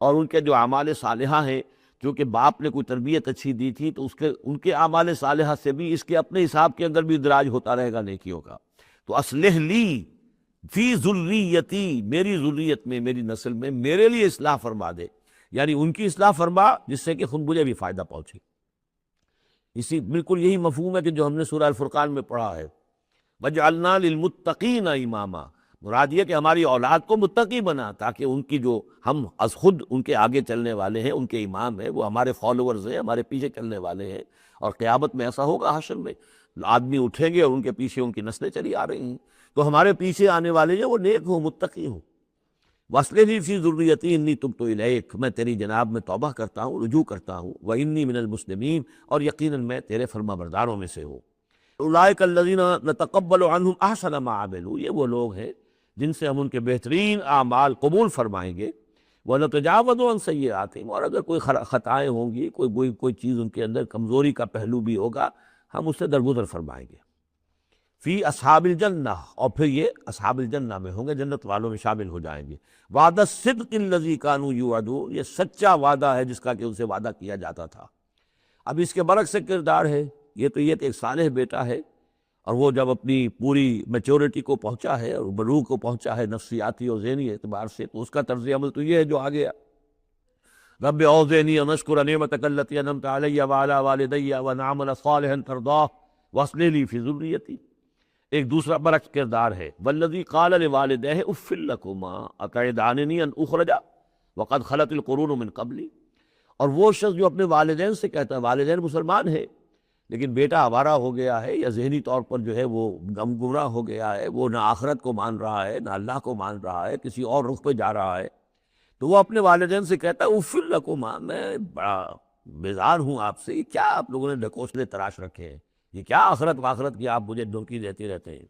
اور ان کے جو اعمال صالحہ ہیں، چونکہ باپ نے کوئی تربیت اچھی دی تھی تو ان کے اعمال صالحہ سے بھی اس کے اپنے حساب کے اندر بھی ادراج ہوتا رہے گا نیکیوں کا۔ تو اصلح لی فی ذریتی، میری ذریت میں، میری نسل میں میرے لیے اصلاح فرما دے، یعنی ان کی اصلاح فرما جس سے کہ خود مجھے بھی فائدہ پہنچے۔ اسی بالکل یہی مفہوم ہے کہ جو ہم نے سورہ الفرقان میں پڑھا ہے، وَجْعَلْنَا لِلْمُتَّقِينَ اماما، مراد یہ کہ ہماری اولاد کو متقی بنا، تاکہ ان کی جو ہم از خود ان کے آگے چلنے والے ہیں، ان کے امام ہیں، وہ ہمارے فالوورز ہیں، ہمارے پیچھے چلنے والے ہیں، اور قیامت میں ایسا ہوگا حشر میں آدمی اٹھیں گے اور ان کے پیچھے ان کی نسلیں چلی آ رہی ہیں، تو ہمارے پیچھے آنے والے جو وہ نیک ہوں، متقی ہوں۔ وَأَصْلِحْ لِي فِي ذُرِّيَّتِي إِنِّي تُبْتُ إِلَيْكَ، میں تیری جناب میں توبہ کرتا ہوں، رجوع کرتا ہوں، وَإِنِّي مِنَ الْمُسْلِمِينَ، اور یقیناً میں تیرے فرما برداروں میں سے ہوں۔ اولئک الذین نتقبل عنہم احسن ما عملوا، یہ وہ لوگ ہیں جن سے ہم ان کے بہترین اعمال قبول فرمائیں گے، ونتجاوز عن سیئاتہم، اور اگر کوئی خطائیں ہوں گی، کوئی چیز ان کے اندر کمزوری کا پہلو بھی ہوگا، ہم اس سے درگزر فرمائیں گے۔ فی اصحاب الجنہ، اور پھر یہ اصحاب الجنہ میں ہوں گے، جنت والوں میں شامل ہو جائیں گے۔ وعد الصدق الذی کانوا یوعدون، یہ سچا وعدہ ہے جس کا کہ ان سے وعدہ کیا جاتا تھا۔ اب اس کے برعکس سے کردار ہے، یہ تو یہ کہ ایک صالح بیٹا ہے، اور وہ جب اپنی پوری میچورٹی کو پہنچا ہے اور بلوغ کو پہنچا ہے نفسیاتی اور ذہنی اعتبار سے، تو اس کا طرز عمل تو یہ ہے جو آ گیا، رب اوزعنی ان اشکر نعمتک التی انعمت علی وعلی والدی وان اعمل صالحا ترضاہ واصلح لی فی ذریتی۔ ایک دوسرا برعکس کردار ہے، والذی قال لوالدیہ اف لکما اتعداننی ان اخرج وقد خلت القرون من قبلی، اور وہ شخص جو اپنے والدین سے کہتا ہے، والدین مسلمان ہیں لیکن بیٹا آوارہ ہو گیا ہے، یا ذہنی طور پر جو ہے وہ گمراہ ہو گیا ہے، وہ نہ آخرت کو مان رہا ہے نہ اللہ کو مان رہا ہے، کسی اور رخ پہ جا رہا ہے، تو وہ اپنے والدین سے کہتا ہے اف لکما، میں بڑا بیزار ہوں آپ سے، یہ کیا آپ لوگوں نے ڈھکوسلے تراش رکھے ہیں، یہ کیا آخرت واخرت کی آپ مجھے دھمکی دیتے رہتے ہیں،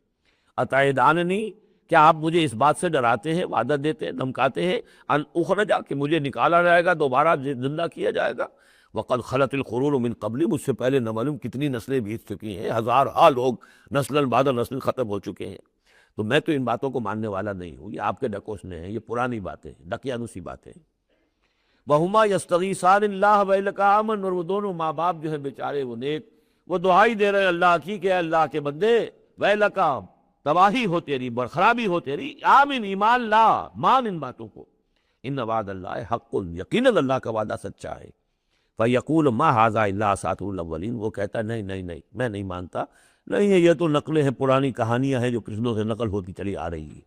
اتعداننی، کیا آپ مجھے اس بات سے ڈراتے ہیں، وعدہ دیتے ہیں، دھمکاتے ہیں، ان اخرجا، کہ مجھے نکالا جائے گا، دوبارہ زندہ کیا جائے گا، وقد خلت القرون من قبلی، مجھ سے پہلے نہ معلوم کتنی نسلیں بیت چکی ہیں، ہزارہا لوگ نسل بعد نسل ختم ہو چکے ہیں، تو میں تو ان باتوں کو ماننے والا نہیں ہوں، یہ آپ کے ڈکوسنے ہیں، یہ پرانی باتیں، ڈکیانوسی باتیں۔ وہما یستغیثان اللہ ویلک آمن، اور وہ دونوں ماں باپ جو ہیں بیچارے وہ نیک، وہ دعائی دے رہے ہیں اللہ کی کہ اے اللہ کے بندے، ویلک، تباہی ہو تیری، خرابی ہو تیری، آمن، ایمان لا، مان ان باتوں کو، ان وعد اللہ حق، یقیناً اللہ کا وعدہ سچا ہے۔ فَيَقُولُ مَا هَذَا إِلَّا أَسَاطِيرُ الْأَوَّلِينَ، وہ کہتا ہے نہیں نہیں نہیں، میں نہیں مانتا، نہیں ہے، یہ تو نقلیں ہیں، پرانی کہانیاں ہیں جو پچھلوں سے نقل ہوتی چلی آ رہی ہیں۔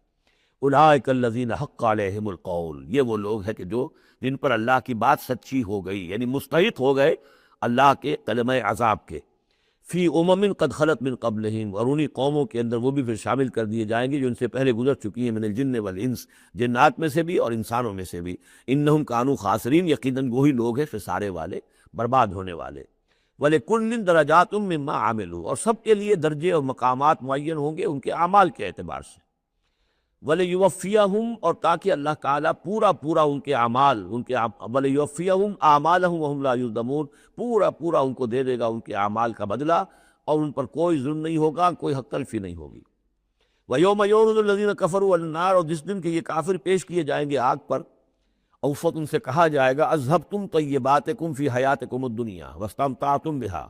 اولئک الذین حق علیہم القول، یہ وہ لوگ ہیں کہ جن پر اللہ کی بات سچی ہو گئی، یعنی مستحق ہو گئے اللہ کے کلمہ عذاب کے، فی امم قد خلت من قبلہم، اور انہی قوموں کے اندر وہ بھی پھر شامل کر دیے جائیں گے جو ان سے پہلے گزر چکی ہیں، من الجن والانس، جنات میں سے بھی اور انسانوں میں سے بھی، انہم کانوا خاسرین، یقیناً وہی لوگ ہیں خسارے والے، برباد ہونے والے۔ وَلِكُلٍّ دَرَجَاتٌ مِّمَّا عَمِلُوا، اور سب کے لیے درجے اور مقامات معین ہوں گے ان کے اعمال کے اعتبار سے۔ وَلِيُوَفِّيَهُمْ، اور تاکہ اللہ تعالیٰ پورا ان کے اعمال، وَلِيُوَفِّيَهُمْ أَعْمَالَهُمْ وَهُمْ لَا يُظْلَمُونَ، پورا ان کو دے دے گا ان کے اعمال کا بدلہ، اور ان پر کوئی ظلم نہیں ہوگا، کوئی حق تلفی نہیں ہوگی۔ وَيَوْمَ يُعْرَضُ الَّذِينَ كَفَرُوا عَلَى النَّارِ، اور جس دن کہ یہ کافر پیش کیے جائیں گے آگ پر، اوفت، ان سے کہا جائے گا اذھبتم طیباتکم فی حیاتکم الدنیا واستمتعتم بہا،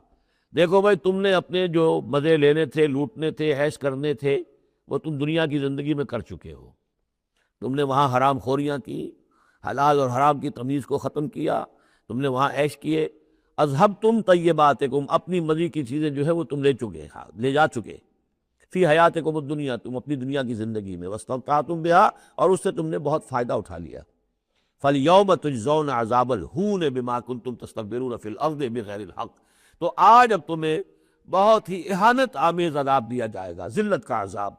دیکھو بھائی تم نے اپنے جو مزے لینے تھے، لوٹنے تھے، عیش کرنے تھے، وہ تم دنیا کی زندگی میں کر چکے ہو، تم نے وہاں حرام خوریاں کی، حلال اور حرام کی تمیز کو ختم کیا، تم نے وہاں عیش کیے، اذہبتم طیباتکم، اپنی مرضی کی چیزیں جو ہے وہ تم لے چکے، لے جا چکے، فی حیاتکم الدنیا، تم اپنی دنیا کی زندگی میں، واستمتعتم بہا، اور اس سے تم نے بہت فائدہ اٹھا لیا۔ فَالْيَوْمَ تُجْزَوْنَ عَذَابَ الْهُونِ بِمَا كُنْتُمْ تَسْتَكْبِرُونَ فِي الْأَرْضِ بِغَيْرِ الْحَقِّ، تو آج اب تمہیں بہت ہی اہانت آمیز عذاب دیا جائے گا، ذلت کا عذاب،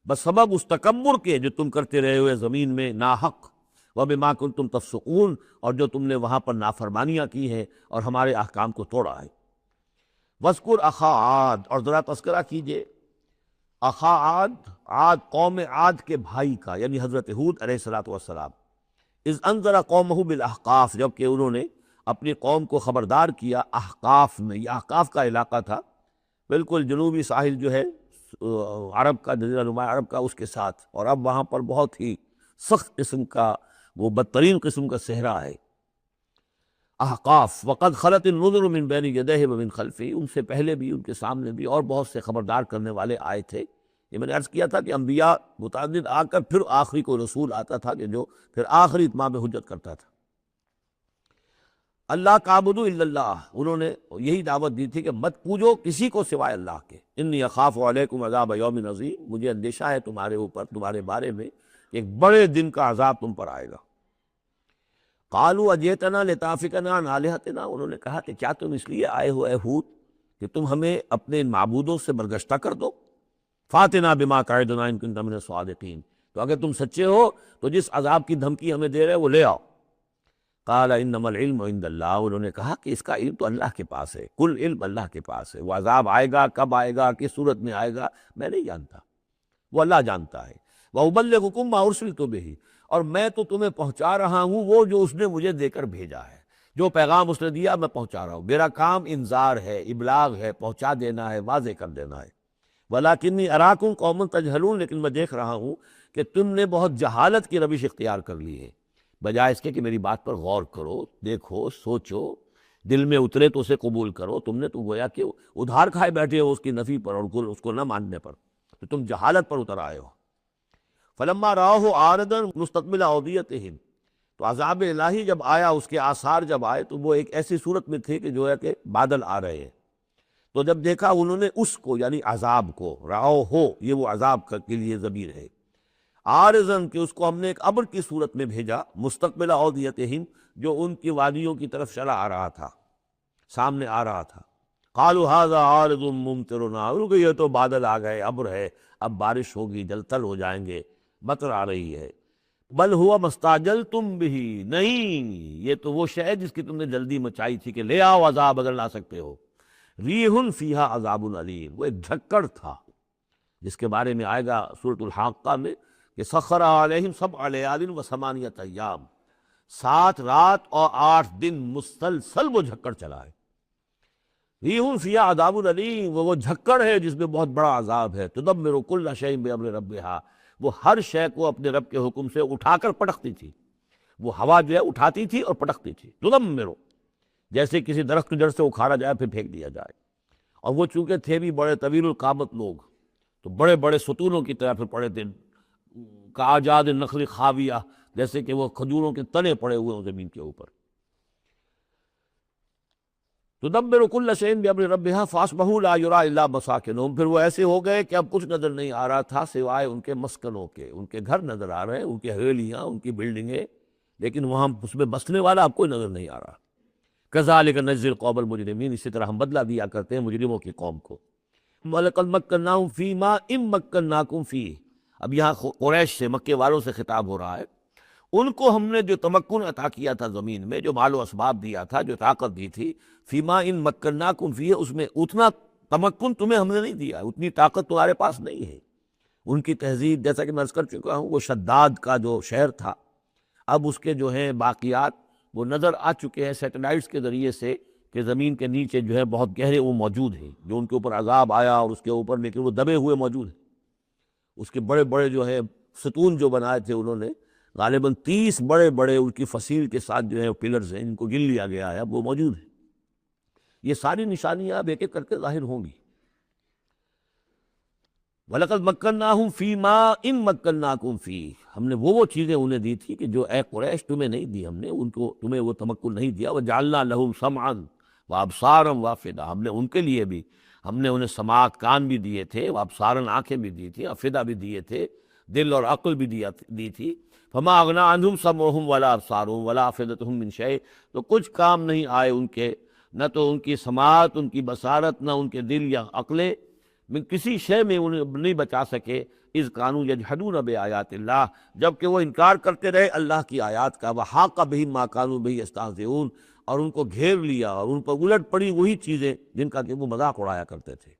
بسبب اس تکبر کے جو تم کرتے رہے ہوئے زمین میں ناحق، وَبِمَا كُنْتُمْ تَفْسُقُونَ، اور جو تم نے وہاں پر نافرمانیاں کی ہیں اور ہمارے احکام کو توڑا ہے۔ وَاذْكُرْ أَخَا عَاد، اور ذرا تذکرہ کیجئے اخا عاد، عاد قوم عاد کے بھائی کا، یعنی حضرت ہود علیہ الصلوۃ والسلام، اذ انذر قومہ بالاحقاف، جب کہ انہوں نے اپنی قوم کو خبردار کیا احقاف میں، یہ احقاف کا علاقہ تھا بالکل جنوبی ساحل جو ہے عرب کا، جزیرہ نما عرب کا، اس کے ساتھ، اور اب وہاں پر بہت ہی سخت قسم کا، وہ بدترین قسم کا صحرا ہے احقاف۔ وقد خلت النذر من بین یدیہ ومن خلفہ، ان سے پہلے بھی، ان کے سامنے بھی اور بہت سے خبردار کرنے والے آئے تھے۔ یہ میں نے عرض کیا تھا کہ انبیاء متعدد آ کر پھر آخری کو رسول آتا تھا کہ جو پھر آخری اتمام حجت کرتا تھا۔ اللہ تعبدوا الا اللہ، انہوں نے یہی دعوت دی تھی کہ مت پوجو کسی کو سوائے اللہ کے۔ انی اخاف علیکم عذاب یوم عظیم، مجھے اندیشہ ہے تمہارے اوپر، تمہارے بارے میں کہ ایک بڑے دن کا عذاب تم پر آئے گا۔ قالوا اجئتنا لتافکنا عن آلہتنا، انہوں نے کہا کہ کیا تم اس لیے آئے ہو اے ہود کہ تم ہمیں اپنے ان معبودوں سے برگشتہ کر دو؟ فاتنا بما تعدنا ان کنت من الصادقین، تو اگر تم سچے ہو تو جس عذاب کی دھمکی ہمیں دے رہے وہ لے آؤ۔ قال انما العلم عند اللہ، انہوں نے کہا کہ اس کا علم تو اللہ کے پاس ہے، کل علم اللہ کے پاس ہے، وہ عذاب آئے گا، کب آئے گا، کس صورت میں آئے گا، میں نہیں جانتا، وہ اللہ جانتا ہے۔ وَأُبَلِّغُكُم مَّا أُرْسِلْتُ بِهِ، اور میں تو تمہیں پہنچا رہا ہوں وہ جو اس نے مجھے دے کر بھیجا ہے، جو پیغام اس نے دیا میں پہنچا رہا ہوں، میرا کام انذار ہے، ابلاغ ہے، پہنچا دینا ہے، واضح کر دینا ہے۔ وَلَٰكِنِّي أَرَاكُمْ قَوْمًا تَجْهَلُونَ، لیکن میں دیکھ رہا ہوں کہ تم نے بہت جہالت کی روش اختیار کر لی ہے، بجائے اس کے کہ میری بات پر غور کرو، دیکھو، سوچو، دل میں اترے تو اسے قبول کرو۔ تم نے تو گویا کہ ادھار کھائے بیٹھے ہو اس کی نفی پر اور اس کو نہ ماننے پر، تو تم جہالت پر اتر آئے ہو۔ فلما راہ عارضا مستقبل اودیتہم، تو عذاب الہی جب آیا، اس کے آثار جب آئے تو وہ ایک ایسی صورت میں تھے کہ جو ہے کہ بادل آ رہے ہیں، تو جب دیکھا انہوں نے اس کو، یعنی عذاب کو، راؤ ہو، یہ وہ عذاب کے لیے ضمیر ہے، عارضاً کہ اس کو ہم نے ایک ابر کی صورت میں بھیجا، مستقبل اودیتہم، جو ان کی وادیوں کی طرف چلا آ رہا تھا، سامنے آ رہا تھا۔ قالوا ھذا عارض ممطرنا، یہ تو بادل آ گئے، ابر ہے، اب بارش ہوگی، جل تل ہو جائیں گے، مطر آ رہی ہے۔ بل ہوا مستعجلتم بہ، نہیں، یہ تو وہ شے جس کی تم نے جلدی مچائی تھی کہ لے آؤ عذاب اگر لا سکتے ہو۔ ریح فیہا عذاب علیم، وہ ایک جھکڑ تھا جس کے بارے میں آئے گا سورۃ الحاقہ میں کہ سخر علیہم سبع لیال و ثمانیۃ ایام، 7 رات اور 8 دن مسلسل وہ جھکڑ چلا ہے۔ ریح فیہا عذاب علیم، وہ جھکڑ ہے جس میں بہت بڑا عذاب ہے۔ تدمر کل شیء بامر ربھا، وہ ہر شے کو اپنے رب کے حکم سے اٹھا کر پٹکتی تھی، وہ ہوا جو ہے اٹھاتی تھی اور پٹکتی تھی۔ تدمر، جیسے کسی درخت کی جڑ سے اکھاڑا جائے پھر پھینک دیا جائے۔ اور وہ چونکہ تھے بھی بڑے طویل القامت لوگ، تو بڑے بڑے ستونوں کی طرح پھر پڑے تھے، کاجاد النخل خاویہ، جیسے کہ وہ کھجوروں کے تنے پڑے ہوئے ہوں زمین کے اوپر۔ تدبر کل شیء بامر ربھا فاصبحوا لا یری الا مساکنہم، پھر وہ ایسے ہو گئے کہ اب کچھ نظر نہیں آ رہا تھا سوائے ان کے مسکنوں کے، ان کے گھر نظر آ رہے ہیں، ان کی حویلیاں، ان کی بلڈنگیں، لیکن وہاں اس میں بسنے والا اب کوئی نظر نہیں آ رہا۔ کذالک نجزی القوم المجرمین، اسی طرح ہم بدلہ دیا کرتے ہیں مجرموں کی قوم کو۔ وَلَقَدْ مَكَّنَّاهُمْ فِي مَا إِن مَّكَّنَّاكُمْ فِيهِ، اب یہاں قریش سے، مکے والوں سے خطاب ہو رہا ہے، ان کو ہم نے جو تمکن عطا کیا تھا زمین میں، جو مال و اسباب دیا تھا، جو طاقت دی تھی، فیما ان مکناکم فیہ، اس میں اتنا تمکن تمہیں ہم نے نہیں دیا، اتنی طاقت تمہارے پاس نہیں ہے۔ ان کی تہذیب، جیسا کہ میں عرض کر چکا ہوں، وہ شداد کا جو شہر تھا، اب اس کے جو ہیں باقیات وہ نظر آ چکے ہیں سیٹلائٹس کے ذریعے سے کہ زمین کے نیچے جو ہے بہت گہرے وہ موجود ہیں، جو ان کے اوپر عذاب آیا اور اس کے اوپر، لیکن وہ دبے ہوئے موجود ہیں۔ اس کے بڑے بڑے جو ہے ستون جو بنائے تھے انہوں نے، غالباً 30 بڑے بڑے ان کی فصیل کے ساتھ جو ہے پلرز ہیں، ان کو گن لیا گیا ہے، اب وہ موجود ہیں۔ یہ ساری نشانیاں اب ایک ایک کر کے ظاہر ہوں گی۔ وَلَقَدْ مَكَّنَّاهُمْ فِي مَا إِن مَّكَّنَّاكُمْ فِيهِ، ہم نے وہ چیزیں انہیں دی تھی کہ جو اے قریش تمہیں نہیں دی، ہم نے ان کو تمہیں وہ تمکن نہیں دیا. وجعلنا لہم سمعا وابصارا وافئدہ، ہم نے ان کے لیے بھی ہم نے انہیں سماعت کان بھی دیے تھے، وابصارا آنکھیں بھی دی تھی، افئدہ بھی دیے تھے، دل اور عقل بھی دی تھی. فما اغنی عنہم سمعہم ولا ابصارہم ولا افئدتہم من شیء، تو کچھ کام نہیں آئے ان کے، نہ تو ان کی سماعت، ان کی بصارت، نہ ان کے دل یا عقلیں من کسی شے میں انہیں نہیں بچا سکے. اذ کانوا یجحدون بآیات اللہ، جب کہ وہ انکار کرتے رہے اللہ کی آیات کا. وحاق بہم ما کانوا بہ یستہزئون، اور ان کو گھیر لیا اور ان پر الٹ پڑی وہی چیزیں جن کا کہ وہ مذاق اڑایا کرتے تھے.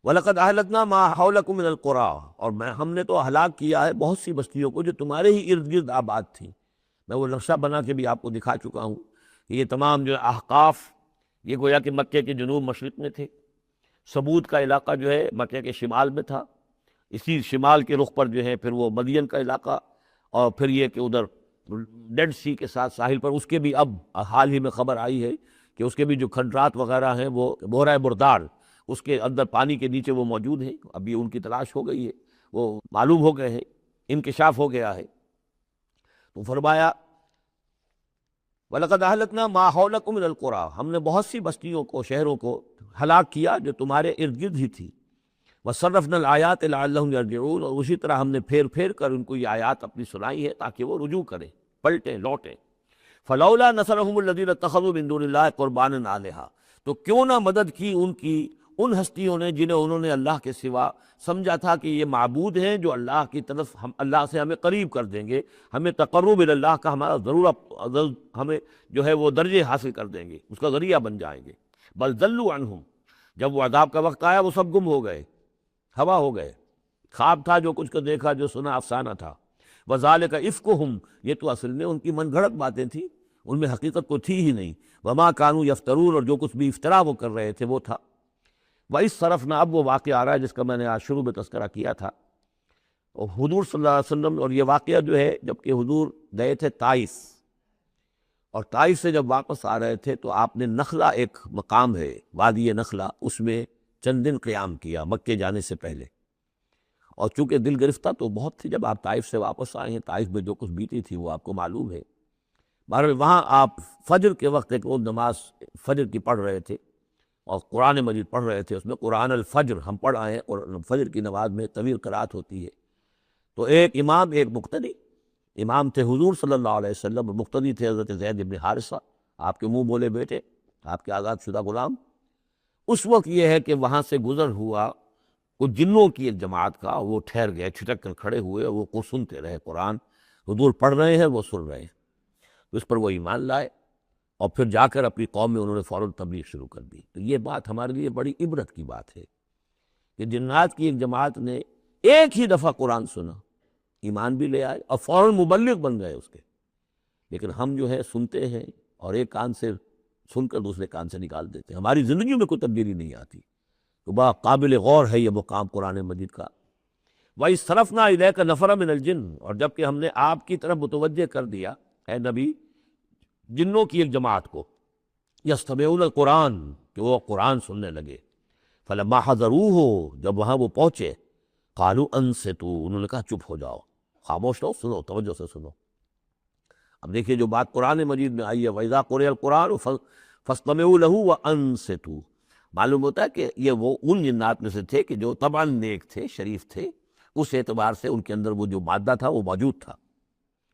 وَلَقَدْ أَهْلَكْنَا مَا حَوْلَكُم مِّنَ الْقُرَىٰ، اور ہم نے تو ہلاک کیا ہے بہت سی بستیوں کو جو تمہارے ہی ارد گرد آباد تھیں. میں وہ نقشہ بنا کے بھی آپ کو دکھا چکا ہوں کہ یہ تمام جو احقاف یہ گویا کہ مکے کے جنوب مشرق میں تھے. سمود کا علاقہ جو ہے مکے کے شمال میں تھا. اسی شمال کے رخ پر جو ہے پھر وہ مدین کا علاقہ، اور پھر یہ کہ ادھر ڈیڈ سی کے ساتھ ساحل پر اس کے بھی اب حال ہی میں خبر آئی ہے کہ اس کے بھی جو کھنڈرات وغیرہ ہیں وہ بحیرہ بردار، اس کے اندر پانی کے نیچے وہ موجود ہیں. ابھی ان کی تلاش ہو گئی ہے، وہ معلوم ہو گئے ہیں، انکشاف ہو گیا ہے. تو فرمایا وَلَقَدْ أَهْلَكْنَا مَا حَوْلَكُم مِّنَ الْقُرَىٰ، ہم نے بہت سی بستیوں کو، شہروں کو ہلاک کیا جو تمہارے ارد گرد ہی تھی. وَصَرَّفْنَا الْآيَاتِ لَعَلَّهُمْ يَرْجِعُونَ، اور اسی طرح ہم نے پھیر پھیر کر ان کو یہ آیات اپنی سنائی ہے تاکہ وہ رجوع کریں، پلٹیں، لوٹیں. فَلَوْلَا نَصَرَهُمُ الَّذِينَ اتَّخَذُوا مِن دُونِ اللَّهِ قُرْبَانًا آلِهَةً، تو کیوں نہ مدد کی ان ہستیوں نے جنہیں انہوں نے اللہ کے سوا سمجھا تھا کہ یہ معبود ہیں جو اللہ کی طرف اللہ سے ہمیں قریب کر دیں گے، ہمیں تقرب اللہ کا ہمارا ضرور ہمیں جو ہے وہ درجے حاصل کر دیں گے، اس کا ذریعہ بن جائیں گے. بل ضلوا عنہم، جب وہ عذاب کا وقت آیا وہ سب گم ہو گئے، ہوا ہو گئے. خواب تھا جو کچھ کا دیکھا، جو سنا افسانہ تھا. وذالک افکہم، یہ تو اصل میں ان کی من گھڑت باتیں تھیں، ان میں حقیقت کو تھی ہی نہیں. وما کانوا یفترون، اور جو کچھ بھی افترا وہ کر رہے تھے وہ تھا. وَإِذْ صَرَفْنَا، اب وہ واقعہ آ رہا ہے جس کا میں نے آج شروع میں تذکرہ کیا تھا. اور حضور صلی اللہ علیہ وسلم، اور یہ واقعہ جو ہے جب کہ حضور گئے تھے طائف، اور طائف سے جب واپس آ رہے تھے تو آپ نے نخلہ، ایک مقام ہے وادی نخلہ، اس میں چند دن قیام کیا مکے جانے سے پہلے. اور چونکہ دل گرفتہ تو بہت تھی جب آپ طائف سے واپس آئے ہیں، طائف میں جو کچھ بیتی تھی وہ آپ کو معلوم ہے. بہرحال وہاں آپ فجر کے وقت ایک وہ نماز فجر کی پڑھ رہے تھے اور قرآن مجید پڑھ رہے تھے. اس میں قرآن الفجر ہم پڑھ آئے ہیں، اور فجر کی نماز میں طویل قرات ہوتی ہے. تو ایک امام، ایک مقتدی. امام تھے حضور صلی اللہ علیہ وسلم، مقتدی تھے حضرت زید بن حارثہ، آپ کے منہ بولے بیٹے، آپ کے آزاد شدہ غلام. اس وقت یہ ہے کہ وہاں سے گزر ہوا کچھ جنوں کی ایک جماعت کا، وہ ٹھہر گئے، چھٹک کر کھڑے ہوئے، وہ کو سنتے رہے. قرآن حضور پڑھ رہے ہیں، وہ سن رہے ہیں. تو اس پر وہ ایمان لائے، اور پھر جا کر اپنی قوم میں انہوں نے فوراً تبلیغ شروع کر دی. تو یہ بات ہمارے لیے بڑی عبرت کی بات ہے کہ جنات کی ایک جماعت نے ایک ہی دفعہ قرآن سنا، ایمان بھی لے آئے اور فوراً مبلغ بن گئے اس کے. لیکن ہم جو ہے سنتے ہیں اور ایک کان سے سن کر دوسرے کان سے نکال دیتے ہیں، ہماری زندگیوں میں کوئی تبدیلی نہیں آتی. تو بڑا قابل غور ہے یہ مقام قرآن مجید کا. وَإِذْ صَرَفْنَا إِلَيْكَ نَفَرًا مِنَ الْجِنِّ، اور جب کہ ہم نے آپ کی طرف متوجہ کر دیا اے نبی جنوں کی ایک جماعت کو، یستمعون القرآن، کہ وہ قرآن سننے لگے. فلما حضروہ، جب وہاں وہ پہنچے، قالوا انصتوا، انہوں نے کہا چپ ہو جاؤ، خاموش رہو، سنو، توجہ سے سنو. اب دیکھیے جو بات قرآن مجید میں آئی ہے وَإِذَا قُرِئَ الْقُرْآنُ فَاسْتَمِعُوا لَهُ وَأَنصِتُوا، معلوم ہوتا ہے کہ یہ وہ ان جنات میں سے تھے کہ جو طبعاً نیک تھے، شریف تھے، اس اعتبار سے ان کے اندر وہ جو مادہ تھا وہ موجود تھا.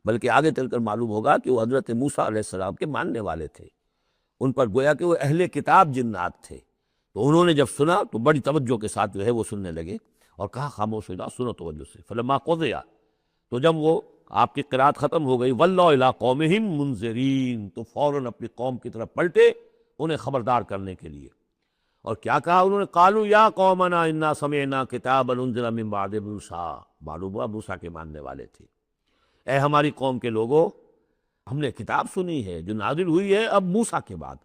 بلکہ آگے چل کر معلوم ہوگا کہ وہ حضرت موسیٰ علیہ السلام کے ماننے والے تھے، ان پر گویا کہ وہ اہل کتاب جنات تھے. تو انہوں نے جب سنا تو بڑی توجہ کے ساتھ جو ہے وہ سننے لگے، اور کہا خاموش ہو جاؤ، سنو توجہ سے. فلما قضی، تو جب وہ آپ کی قرات ختم ہو گئی، ولوا الی قومہم منذرین، تو فوراً اپنی قوم کی طرف پلٹے انہیں خبردار کرنے کے لیے. اور کیا کہا انہوں نے؟ قالوا یا قومنا انا سمعنا کتابا انزل من بعد موسیٰ، معلوم ہوا موسیٰ کے ماننے والے تھے. اے ہماری قوم کے لوگوں، ہم نے کتاب سنی ہے جو نازل ہوئی ہے اب موسیٰ کے بعد.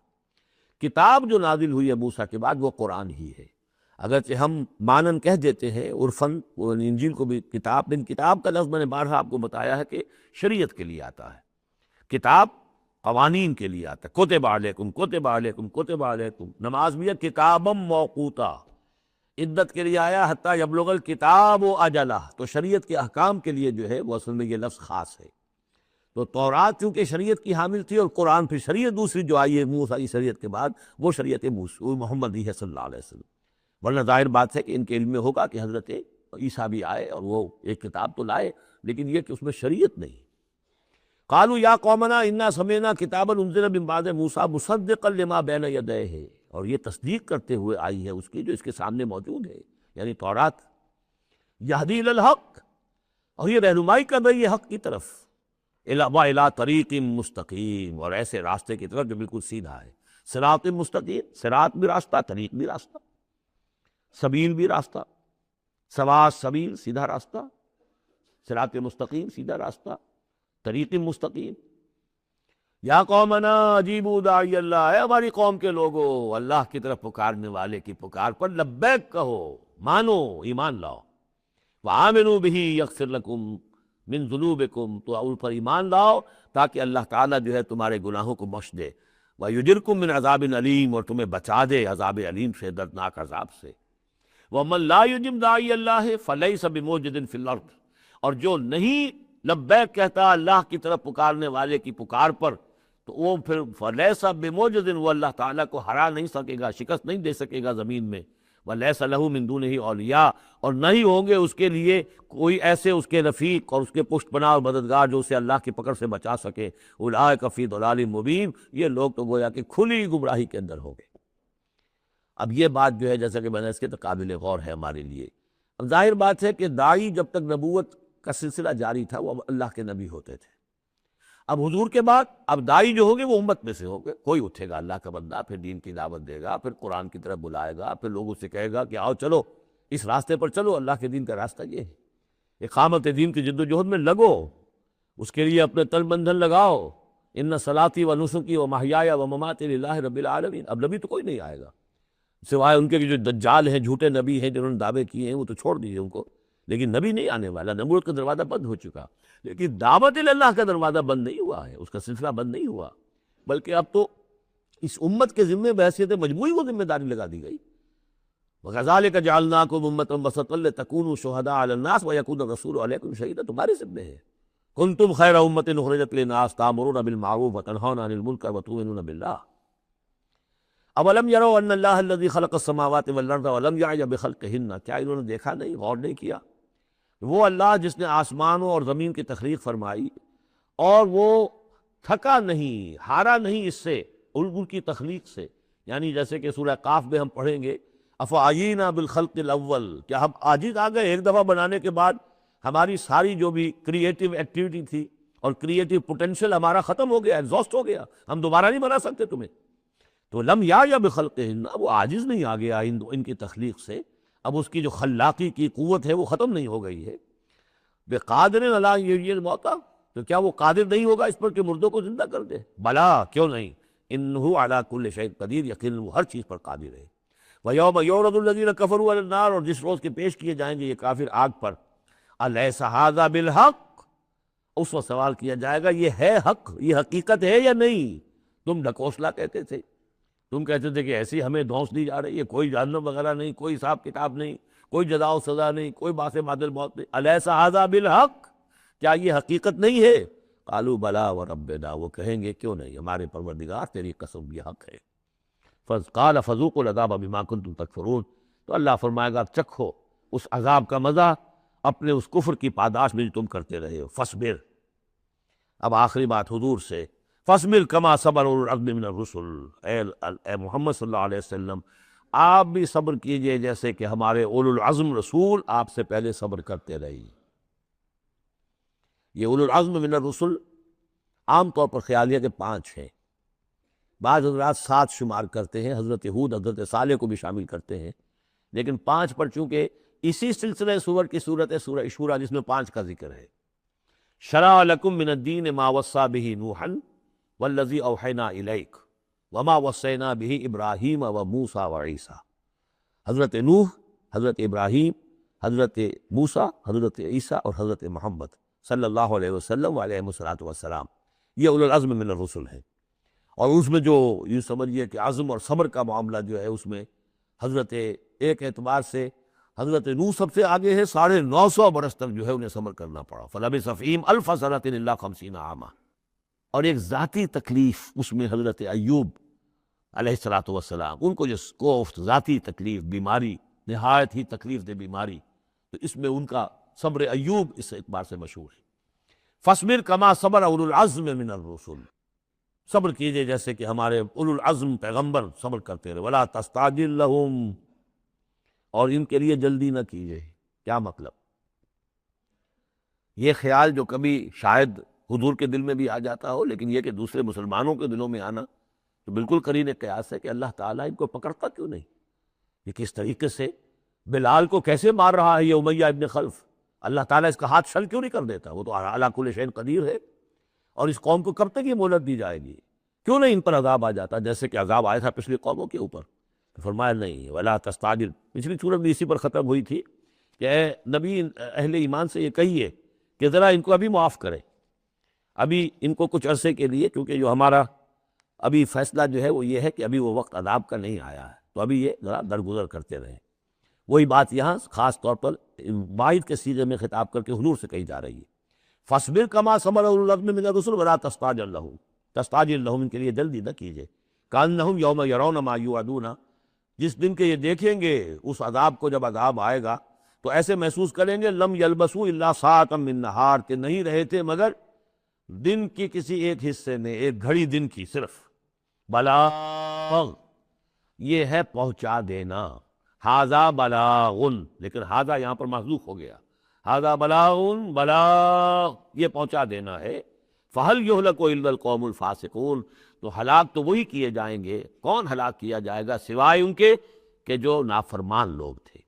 کتاب جو نازل ہوئی ہے موسیٰ کے بعد وہ قرآن ہی ہے. اگرچہ ہم مانن کہہ دیتے ہیں عرفاً، انجیل کو بھی کتاب، لیکن کتاب کا لفظ میں نے بارہا آپ کو بتایا ہے کہ شریعت کے لیے آتا ہے. کتاب قوانین کے لیے آتا ہے. کتب علیکم کتب علیکم کتب علیکم. نماز بھی ہے کتابا موقوتا، عدت کے لیے آیا حتیٰ یبلغ الکتاب و اجلہ، تو شریعت کے احکام کے لیے جو ہے وہ اصل میں یہ لفظ خاص ہے۔ تو تورات چونکہ شریعت کی حامل تھی، اور قرآن پھر شریعت دوسری جو آئی ہے موسیٰ کی شریعت کے بعد، وہ شریعت محمدی ہے صلی اللہ علیہ وسلم۔ ورنہ ظاہر بات ہے کہ ان کے علم میں ہوگا کہ حضرت عیسیٰ بھی آئے اور وہ ایک کتاب تو لائے، لیکن یہ کہ اس میں شریعت نہیں۔ قالوا یا قومنا انا سمعنا کتابا انزل من بعد موسیٰ مصدقا لما بین یدیہ، اور یہ تصدیق کرتے ہوئے آئی ہے اس کی جو اس کے سامنے موجود ہے، یعنی تورات، یہدی الی الحق، اور یہ رہنمائی کر رہی ہے حق کی طرف، الی طریق مستقیم، اور ایسے راستے کی طرف جو بالکل سیدھا ہے۔ صراط مستقیم، صراط بھی راستہ، طریق بھی راستہ، سبیل بھی راستہ، سوا سبیل سیدھا راستہ، صراط مستقیم سیدھا راستہ، طریق مستقیم۔ یا قومنا اجیبوا داعی اللہ، اے ہماری قوم کے لوگوں، اللہ کی طرف پکارنے والے کی پکار پر لبیک کہو، مانو، ایمان لاؤ۔ وآمنوا بہ یغفر لکم من ذنوبکم، تو ان پر ایمان لاؤ تاکہ اللہ تعالیٰ جو ہے تمہارے گناہوں کو بخش دے، ویجرکم من عذاب علیم، اور تمہیں بچا دے عذاب علیم سے، دردناک عذاب سے۔ ومن لا یجب داعی اللہ فلیس بموجد فی الارض، اور جو نہیں لبیک کہتا اللہ کی طرف پکارنے والے کی پکار پر، تو وہ پھر فلیس بموجد، وہ اللہ تعالیٰ کو ہرا نہیں سکے گا، شکست نہیں دے سکے گا زمین میں۔ ولیس لہ من دونہ اولیاء، اور نہیں ہوں گے اس کے لیے کوئی ایسے اس کے رفیق اور اس کے پشت پناہ اور مددگار جو اسے اللہ کی پکڑ سے بچا سکے۔ اولئک فی ضلال مبین، یہ لوگ تو گویا کہ کھلی گمراہی کے اندر ہوں گے۔ اب یہ بات جو ہے جیسا کہ میں نے اس کے تو قابل غور ہے ہمارے لیے۔ اب ظاہر بات ہے کہ داعی جب تک نبوت کا سلسلہ جاری تھا وہ اللہ کے نبی ہوتے تھے۔ اب حضور کے بعد اب داعی جو ہوگے وہ امت میں سے ہوگے، کوئی اٹھے گا اللہ کا بندہ، پھر دین کی دعوت دے گا، پھر قرآن کی طرف بلائے گا، پھر لوگوں سے کہے گا کہ آؤ چلو اس راستے پر چلو، اللہ کے دین کا راستہ یہ ہے، اقامت دین کی جد و جہد میں لگو، اس کے لیے اپنے تن بندھن لگاؤ۔ ان صلاتی و نسکی و محیایا و مماتی للہ رب العالمین۔ اب نبی تو کوئی نہیں آئے گا سوائے ان کے جو دجال ہیں، جھوٹے نبی ہیں جنہوں نے دعوے کیے ہیں، وہ تو چھوڑ دیجیے ان کو، لیکن نبی نہیں آنے والا۔ نبوت کا دروازہ بند ہو چکا، لیکن دعوت اللہ کا دروازہ بند نہیں ہوا ہے، اس کا سلسلہ بند نہیں ہوا، بلکہ اب تو اس امت کے ذمے بحیثیت مجموعی وہ ذمہ داری لگا دی گئی۔ وَكَذَلِكَ جَعَلْنَاكُمْ أُمَّةً وَسَطًا لِتَكُونُوا شُهَدَاءَ عَلَى النَّاسِ وَيَكُونَ الرَّسُولُ عَلَيْكُمْ شَهِيدًا، تمہارے ذمے ہے۔ كُنتُمْ خَيْرَ أُمَّةٍ أُخْرِجَتْ لِلنَّاسِ تَأْمُرُونَ بِالْمَعْرُوفِ وَتَنْهَوْنَ عَنِ الْمُنكَرِ وَتُؤْمِنُونَ بِاللَّهِ اولم يروا ان اللہ الذي خلق السماوات والارض ولم يعي بخلقهن، کیا انہوں نے دیکھا نہیں، غور نہیں کیا؟ وہ اللہ جس نے آسمانوں اور زمین کی تخلیق فرمائی، اور وہ تھکا نہیں، ہارا نہیں اس سے، ان کی تخلیق سے، یعنی جیسے کہ سورہ قاف میں ہم پڑھیں گے افعینا بالخلق الاول، کیا ہم عاجز آ گئے ایک دفعہ بنانے کے بعد؟ ہماری ساری جو بھی کریٹیو ایکٹیویٹی تھی اور کریٹیو پوٹینشیل ہمارا ختم ہو گیا، ایگزاسٹ ہو گیا، ہم دوبارہ نہیں بنا سکتے تمہیں؟ تو لم یا بخلقہن، وہ عاجز نہیں آ گیا ان کی تخلیق سے، اب اس کی جو خلاقی کی قوت ہے وہ ختم نہیں ہو گئی ہے۔ بقادر علی ان یحیی الموتیٰ، تو کیا وہ قادر نہیں ہوگا اس پر کہ مردوں کو زندہ کر دے؟ بلا، کیوں نہیں، انہ علی کل شیء قدیر، یقیناً وہ ہر چیز پر قادر ہے۔ ویوم یعرض الذین کفروا علی النار، اور جس روز کے پیش کیے جائیں گے یہ کافر آگ پر، الیس ھذا بالحق، اس وقت سوال کیا جائے گا یہ ہے حق، یہ حقیقت ہے یا نہیں؟ تم ڈھکوسلا کہتے تھے، تم کہتے تھے کہ ایسی ہمیں دھونس دی جا رہی ہے، کوئی جہنم وغیرہ نہیں، کوئی حساب کتاب نہیں، کوئی جزا و سزا نہیں، کوئی باعث بعد الموت نہیں، الیس ھذا بالحق، کیا یہ حقیقت نہیں ہے؟ قالوا بلا وربنا، وہ کہیں گے کیوں نہیں، ہمارے پروردگار تیری قسم یہ حق ہے۔ قال فذوقوا العذاب بما کنتم تکفرون، تو اللہ فرمائے گا چکھو اس عذاب کا مزہ اپنے اس کفر کی پاداش میں جو تم کرتے رہے ہو، فاصبر۔ اب آخری بات حضور سے، فاصبر کما صبر اولو العزم من الرسل، اے محمد صلی اللہ علیہ وسلم آپ بھی صبر کیجئے جیسے کہ ہمارے اولو العزم رسول آپ سے پہلے صبر کرتے رہی۔ یہ اولو العزم من الرسل عام طور پر خیال ہے کہ 5 ہیں، بعض حضرات 7 شمار کرتے ہیں، حضرت ہود حضرت صالح کو بھی شامل کرتے ہیں، لیکن 5 پر چونکہ اسی سلسلہ سور کی صورت ہے سورہ شورى جس میں 5 کا ذکر ہے۔ شرع لکم من الدین ما وصى به نوحا والذی اوحینا الیک وما وصینا به ابراہیم وموسیٰ وعیسیٰ، حضرت نوح، حضرت ابراہیم، حضرت موسیٰ، حضرت عیسیٰ اور حضرت محمد صلی اللہ علیہ وسلم علیہ الصلوۃ والسلام، یہ اولو العزم من الرسل ہے۔ اور اس میں جو یوں سمجھیے کہ عزم اور صبر کا معاملہ جو ہے اس میں حضرت ایک اعتبار سے حضرت نوح سب سے آگے ہے، 950 برس تک جو ہے انہیں صبر کرنا پڑا، فلبث فیہم الف سنۃ الا 50 عاما۔ اور ایک ذاتی تکلیف اس میں حضرت ایوب علیہ الصلوۃ والسلام، ان کو جو کوفت ذاتی تکلیف، بیماری، نہایت ہی تکلیف دہ بیماری، تو اس میں ان کا صبر ایوب اس اعتبار سے مشہور ہے۔ فاصبر کما صبر اولو العزم من الرسل، صبر کیجئے جیسے کہ ہمارے اولو العزم پیغمبر صبر کرتے رہے، ولا تستعجل لہم، اور ان کے لیے جلدی نہ کیجئے۔ کیا مطلب؟ یہ خیال جو کبھی شاید حضور کے دل میں بھی آ جاتا ہو، لیکن یہ کہ دوسرے مسلمانوں کے دلوں میں آنا تو بالکل قرین قیاس ہے کہ اللہ تعالیٰ ان کو پکڑتا کیوں نہیں؟ یہ کس طریقے سے بلال کو کیسے مار رہا ہے یہ امیہ ابن خلف، اللہ تعالیٰ اس کا ہاتھ شل کیوں نہیں کر دیتا؟ وہ تو علی کل شیء قدیر ہے، اور اس قوم کو کب تک یہ مہلت دی جائے گی؟ کیوں نہیں ان پر عذاب آ جاتا جیسے کہ عذاب آیا تھا پچھلی قوموں کے اوپر؟ تو فرمایا نہیں، ولا تستعجل، پچھلی سورت بھی اسی پر ختم ہوئی تھی کہ اے نبی اہل ایمان سے یہ کہیے کہ ذرا ان کو ابھی معاف کریں، ابھی ان کو کچھ عرصے کے لیے، کیونکہ جو ہمارا ابھی فیصلہ جو ہے وہ یہ ہے کہ ابھی وہ وقت عذاب کا نہیں آیا ہے، تو ابھی یہ ذرا درگزر کرتے رہیں۔ وہی بات یہاں خاص طور پر واحد کے سیغے میں خطاب کر کے حضور سے کہی جا رہی ہے، فاصبر کما صبر اولو العزم من الرسل ولا تستعجل لہم، تستعجل لہم، ان کے لیے جلدی نہ کیجیے، کانہم یوم یرون ما یوعدون، جس دن کے یہ دیکھیں گے اس عذاب کو، جب عذاب آئے گا تو ایسے محسوس کریں گے لم یلبسوا الا ساعۃ من نہار، کہ نہیں رہے تھے مگر دن کی کسی ایک حصے میں، ایک گھڑی دن کی صرف، بلاغ، یہ ہے پہنچا دینا، ھذا بلاغ، لیکن ھذا یہاں پر محذوف ہو گیا، ھذا بلاغ، بلاغ یہ پہنچا دینا ہے، فہل یہلک الا القوم الفاسقون، تو ہلاک تو وہی کیے جائیں گے، کون ہلاک کیا جائے گا سوائے ان کے کہ جو نافرمان لوگ تھے۔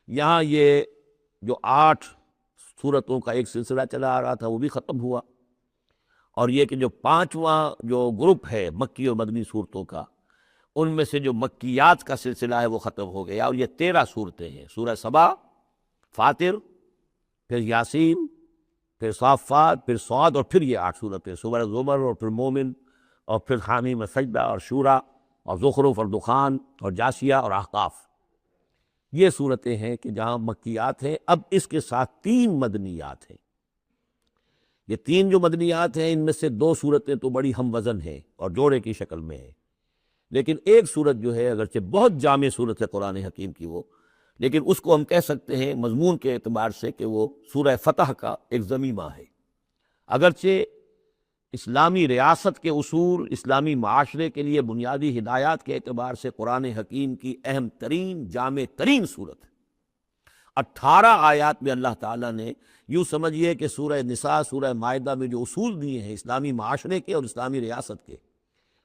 یہاں یہ جو 8 سورتوں کا ایک سلسلہ چلا آ رہا تھا وہ بھی ختم ہوا، اور یہ کہ جو 5واں جو گروپ ہے مکی اور مدنی صورتوں کا، ان میں سے جو مکیات کا سلسلہ ہے وہ ختم ہو گیا، اور یہ 13 صورتیں ہیں، سورہ سبا، فاطر، پھر یاسین، پھر صافات، پھر صاد، اور پھر یہ 8 صورتیں، سورہ زمر، اور پھر مومن، اور پھر حامیم سجدہ، اور شورا، اور زخرف، اور دخان، اور جاسیہ، اور احقاف۔ یہ صورتیں ہیں کہ جہاں مکیات ہیں۔ اب اس کے ساتھ 3 مدنیات ہیں۔ یہ 3 جو مدنیات ہیں ان میں سے 2 صورتیں تو بڑی ہم وزن ہیں اور جوڑے کی شکل میں ہیں، لیکن ایک صورت جو ہے اگرچہ بہت جامع صورت ہے قرآن حکیم کی وہ، لیکن اس کو ہم کہہ سکتے ہیں مضمون کے اعتبار سے کہ وہ سورہ فتح کا ایک ضمیمہ ہے۔ اگرچہ اسلامی ریاست کے اصول، اسلامی معاشرے کے لیے بنیادی ہدایات کے اعتبار سے قرآن حکیم کی اہم ترین، جامع ترین صورت ہے۔ 18 آیات میں اللہ تعالیٰ نے، یوں سمجھیے کہ سورہ نساء، سورہ مائدہ میں جو اصول دیے ہیں اسلامی معاشرے کے اور اسلامی ریاست کے،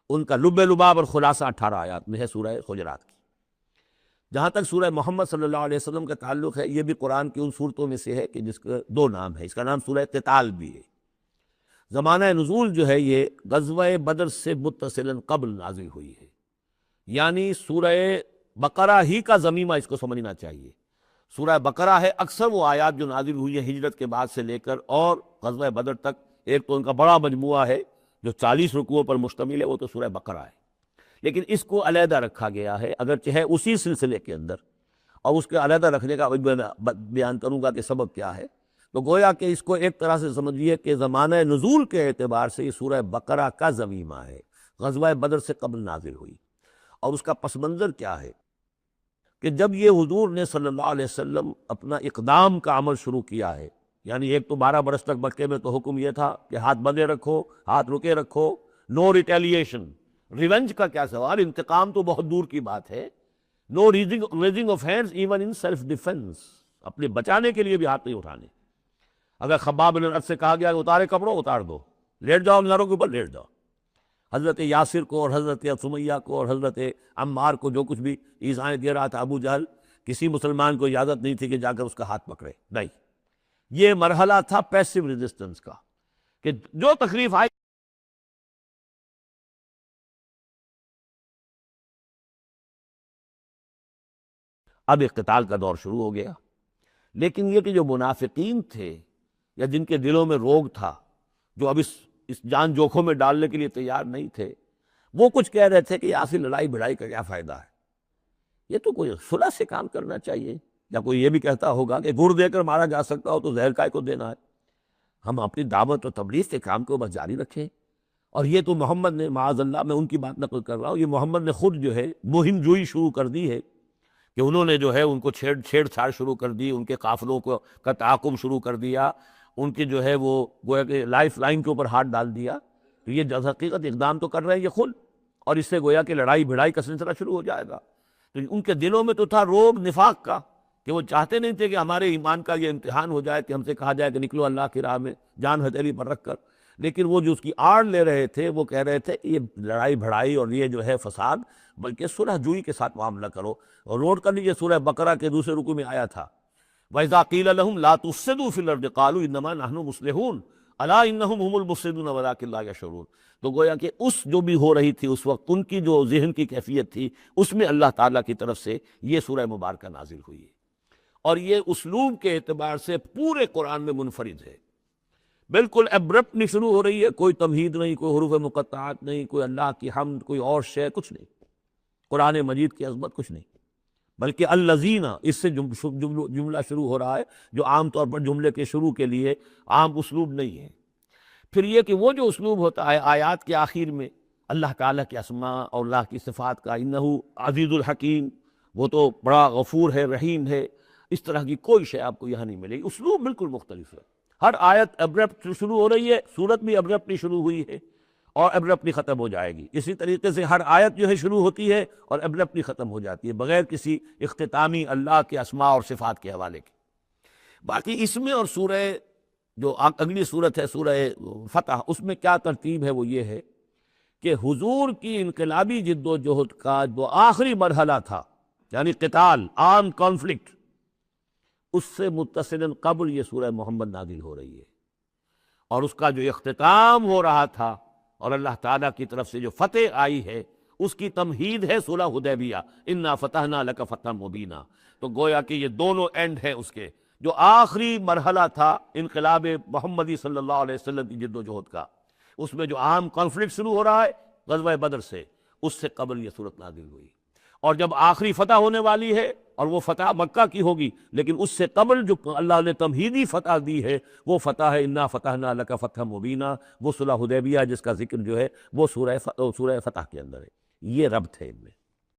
ان کا لب لباب اور خلاصہ 18 آیات میں ہے سورہ حجرات کی۔ جہاں تک سورہ محمد صلی اللہ علیہ وسلم کا تعلق ہے، یہ بھی قرآن کی ان صورتوں میں سے ہے کہ جس کا 2 نام ہے، اس کا نام سورہ قتال بھی ہے۔ زمانہ نزول جو ہے یہ غزوہ بدر سے متصلاً قبل نازل ہوئی ہے، یعنی سورہ بقرہ ہی کا ضمیمہ اس کو سمجھنا چاہیے۔ سورہ بقرہ ہے اکثر وہ آیات جو نازل ہوئی ہیں ہجرت کے بعد سے لے کر اور غزوہ بدر تک، ایک تو ان کا بڑا مجموعہ ہے جو 40 رکوعوں پر مشتمل ہے، وہ تو سورہ بقرہ ہے، لیکن اس کو علیحدہ رکھا گیا ہے، اگرچہ ہے اسی سلسلے کے اندر، اور اس کے علیحدہ رکھنے کا بیان کروں گا کہ سبب کیا ہے۔ تو گویا کہ اس کو ایک طرح سے سمجھیے کہ زمانہ نزول کے اعتبار سے یہ سورہ بقرہ کا ضمیمہ ہے، غزوہ بدر سے قبل نازل ہوئی۔ اور اس کا پس منظر کیا ہے کہ جب یہ حضور نے صلی اللہ علیہ وسلم اپنا اقدام کا عمل شروع کیا ہے، یعنی ایک تو 12 برس تک مکے میں تو حکم یہ تھا کہ ہاتھ بندھے رکھو، ہاتھ رکے رکھو، نو ریٹیلیشن، ریونج کا کیا سوال، انتقام تو بہت دور کی بات ہے، no raising of hands even in self defence, اپنے بچانے کے لیے بھی ہاتھ نہیں اٹھانے۔ اگر خباب بن الارت سے کہا گیا کہ اتارے کپڑوں اتار دو، لیٹ جاؤ نروں کے اوپر لیٹ جاؤ، حضرت یاسر کو اور حضرت سمیہ کو اور حضرت عمار کو جو کچھ بھی ایذائیں دے رہا تھا ابو جہل، کسی مسلمان کو اجازت نہیں تھی کہ جا کر اس کا ہاتھ پکڑے، نہیں، یہ مرحلہ تھا پیسو ریزسٹنس کا، کہ جو تکلیف آئی اب اقتتال کا دور شروع ہو گیا۔ لیکن یہ کہ جو منافقین تھے یا جن کے دلوں میں روگ تھا، جو اب اس جان جوکھوں میں ڈالنے کے لیے تیار نہیں تھے، وہ کچھ کہہ رہے تھے کہ آخر لڑائی بڑائی کا کیا فائدہ ہے، یہ تو کوئی صلح سے کام کرنا چاہیے. یا کوئی یہ بھی کہتا ہوگا کہ گر دے کر مارا جا سکتا ہو تو زہر کائے کو دینا ہے. ہم اپنی دعوت و تبلیغ کے کام کو بس جاری رکھیں. اور یہ تو محمد نے، معاذ اللہ میں ان کی بات نقل کر رہا ہوں، یہ محمد نے خود جو ہے مہم جوئی شروع کر دی ہے کہ انہوں نے جو ہے ان کو چھیڑ چھاڑ شروع کر دی، ان کے قافلوں کا تعاقب شروع کر دیا، ان کی جو ہے وہ گویا کہ لائف لائن کے اوپر ہاتھ ڈال دیا. تو یہ جز حقیقت اقدام تو کر رہے ہیں یہ خود، اور اس سے گویا کہ لڑائی بھڑائی کا سلسلہ شروع ہو جائے گا. تو ان کے دلوں میں تو تھا روب نفاق کا، کہ وہ چاہتے نہیں تھے کہ ہمارے ایمان کا یہ امتحان ہو جائے کہ ہم سے کہا جائے کہ نکلو اللہ کی راہ میں جان ہتھیلی پر رکھ کر. لیکن وہ جو اس کی آڑ لے رہے تھے وہ کہہ رہے تھے کہ یہ لڑائی بھڑائی اور یہ جو ہے فساد، بلکہ صلح جوئی کے ساتھ معاملہ کرو. اور نوٹ کر لیجیے سورہ بقرہ کے دوسرے رکوع میں آیا تھا وَإِذَا قِيلَ لَهُمْ لَا تُفْسِدُوا فِي الْأَرْضِ قَالُوا إِنَّمَا نَحْنُ مُصْلِحُونَ أَلَا إِنَّهُمْ هُمُ الْمُفْسِدُونَ وَلَٰكِن لَا يَشْعُرُونَ. تو گویا کہ اس جو بھی ہو رہی تھی اس وقت ان کی جو ذہن کی کیفیت تھی اس میں اللہ تعالیٰ کی طرف سے یہ سورہ مبارکہ نازل ہوئی ہے. اور یہ اسلوب کے اعتبار سے پورے قرآن میں منفرد ہے. بالکل ابرپٹلی شروع ہو رہی ہے، کوئی تمہید نہیں، کوئی حروف مقطعات نہیں، کوئی اللہ کی حمد، کوئی اور شے، کچھ نہیں. قرآن مجید کی عظمت کچھ نہیں، بلکہ الذین اس سے جملہ شروع ہو رہا ہے جو عام طور پر جملے کے شروع کے لیے عام اسلوب نہیں ہے. پھر یہ کہ وہ جو اسلوب ہوتا ہے آیات کے آخر میں اللہ تعالیٰ کے اسماء اور اللہ کی صفات کا، انہ عزیز الحکیم، وہ تو بڑا غفور ہے، رحیم ہے، اس طرح کی کوئی شے آپ کو یہاں نہیں ملے گی. اسلوب بالکل مختلف ہے. ہر آیت ابرپٹ شروع ہو رہی ہے، سورت بھی ابرپٹلی شروع ہوئی ہے اور ابرپٹلی ختم ہو جائے گی. اسی طریقے سے ہر آیت جو ہے شروع ہوتی ہے اور ابرپٹلی ختم ہو جاتی ہے بغیر کسی اختتامی اللہ کے اسماء اور صفات کے حوالے کے. باقی اس میں اور سورہ جو اگلی صورت ہے سورہ فتح، اس میں کیا ترتیب ہے وہ یہ ہے کہ حضور کی انقلابی جد و جہد کا جو آخری مرحلہ تھا، یعنی قتال، عام کانفلکٹ، اس سے متصل قبل یہ سورہ محمد نازل ہو رہی ہے. اور اس کا جو اختتام ہو رہا تھا اور اللہ تعالیٰ کی طرف سے جو فتح آئی ہے اس کی تمہید ہے صلح حدیبیہ، انا فتحنا لک فتحا مبینا. تو گویا کہ یہ دونوں اینڈ ہیں اس کے. جو آخری مرحلہ تھا انقلاب محمدی صلی اللہ علیہ وسلم کی جد و جہد کا، اس میں جو عام کانفلکٹ شروع ہو رہا ہے غزوہ بدر سے، اس سے قبل یہ صورت نازل ہوئی. اور جب آخری فتح ہونے والی ہے اور وہ فتح مکہ کی ہوگی، لیکن اس سے قبل جو اللہ نے تمہیدی فتح دی ہے وہ فتح ہے انا فتحنا لک فتحا مبینا، وہ صلح حدیبیہ جس کا ذکر جو ہے وہ سورہ فتح کے اندر ہے. یہ ربط ہے ان میں.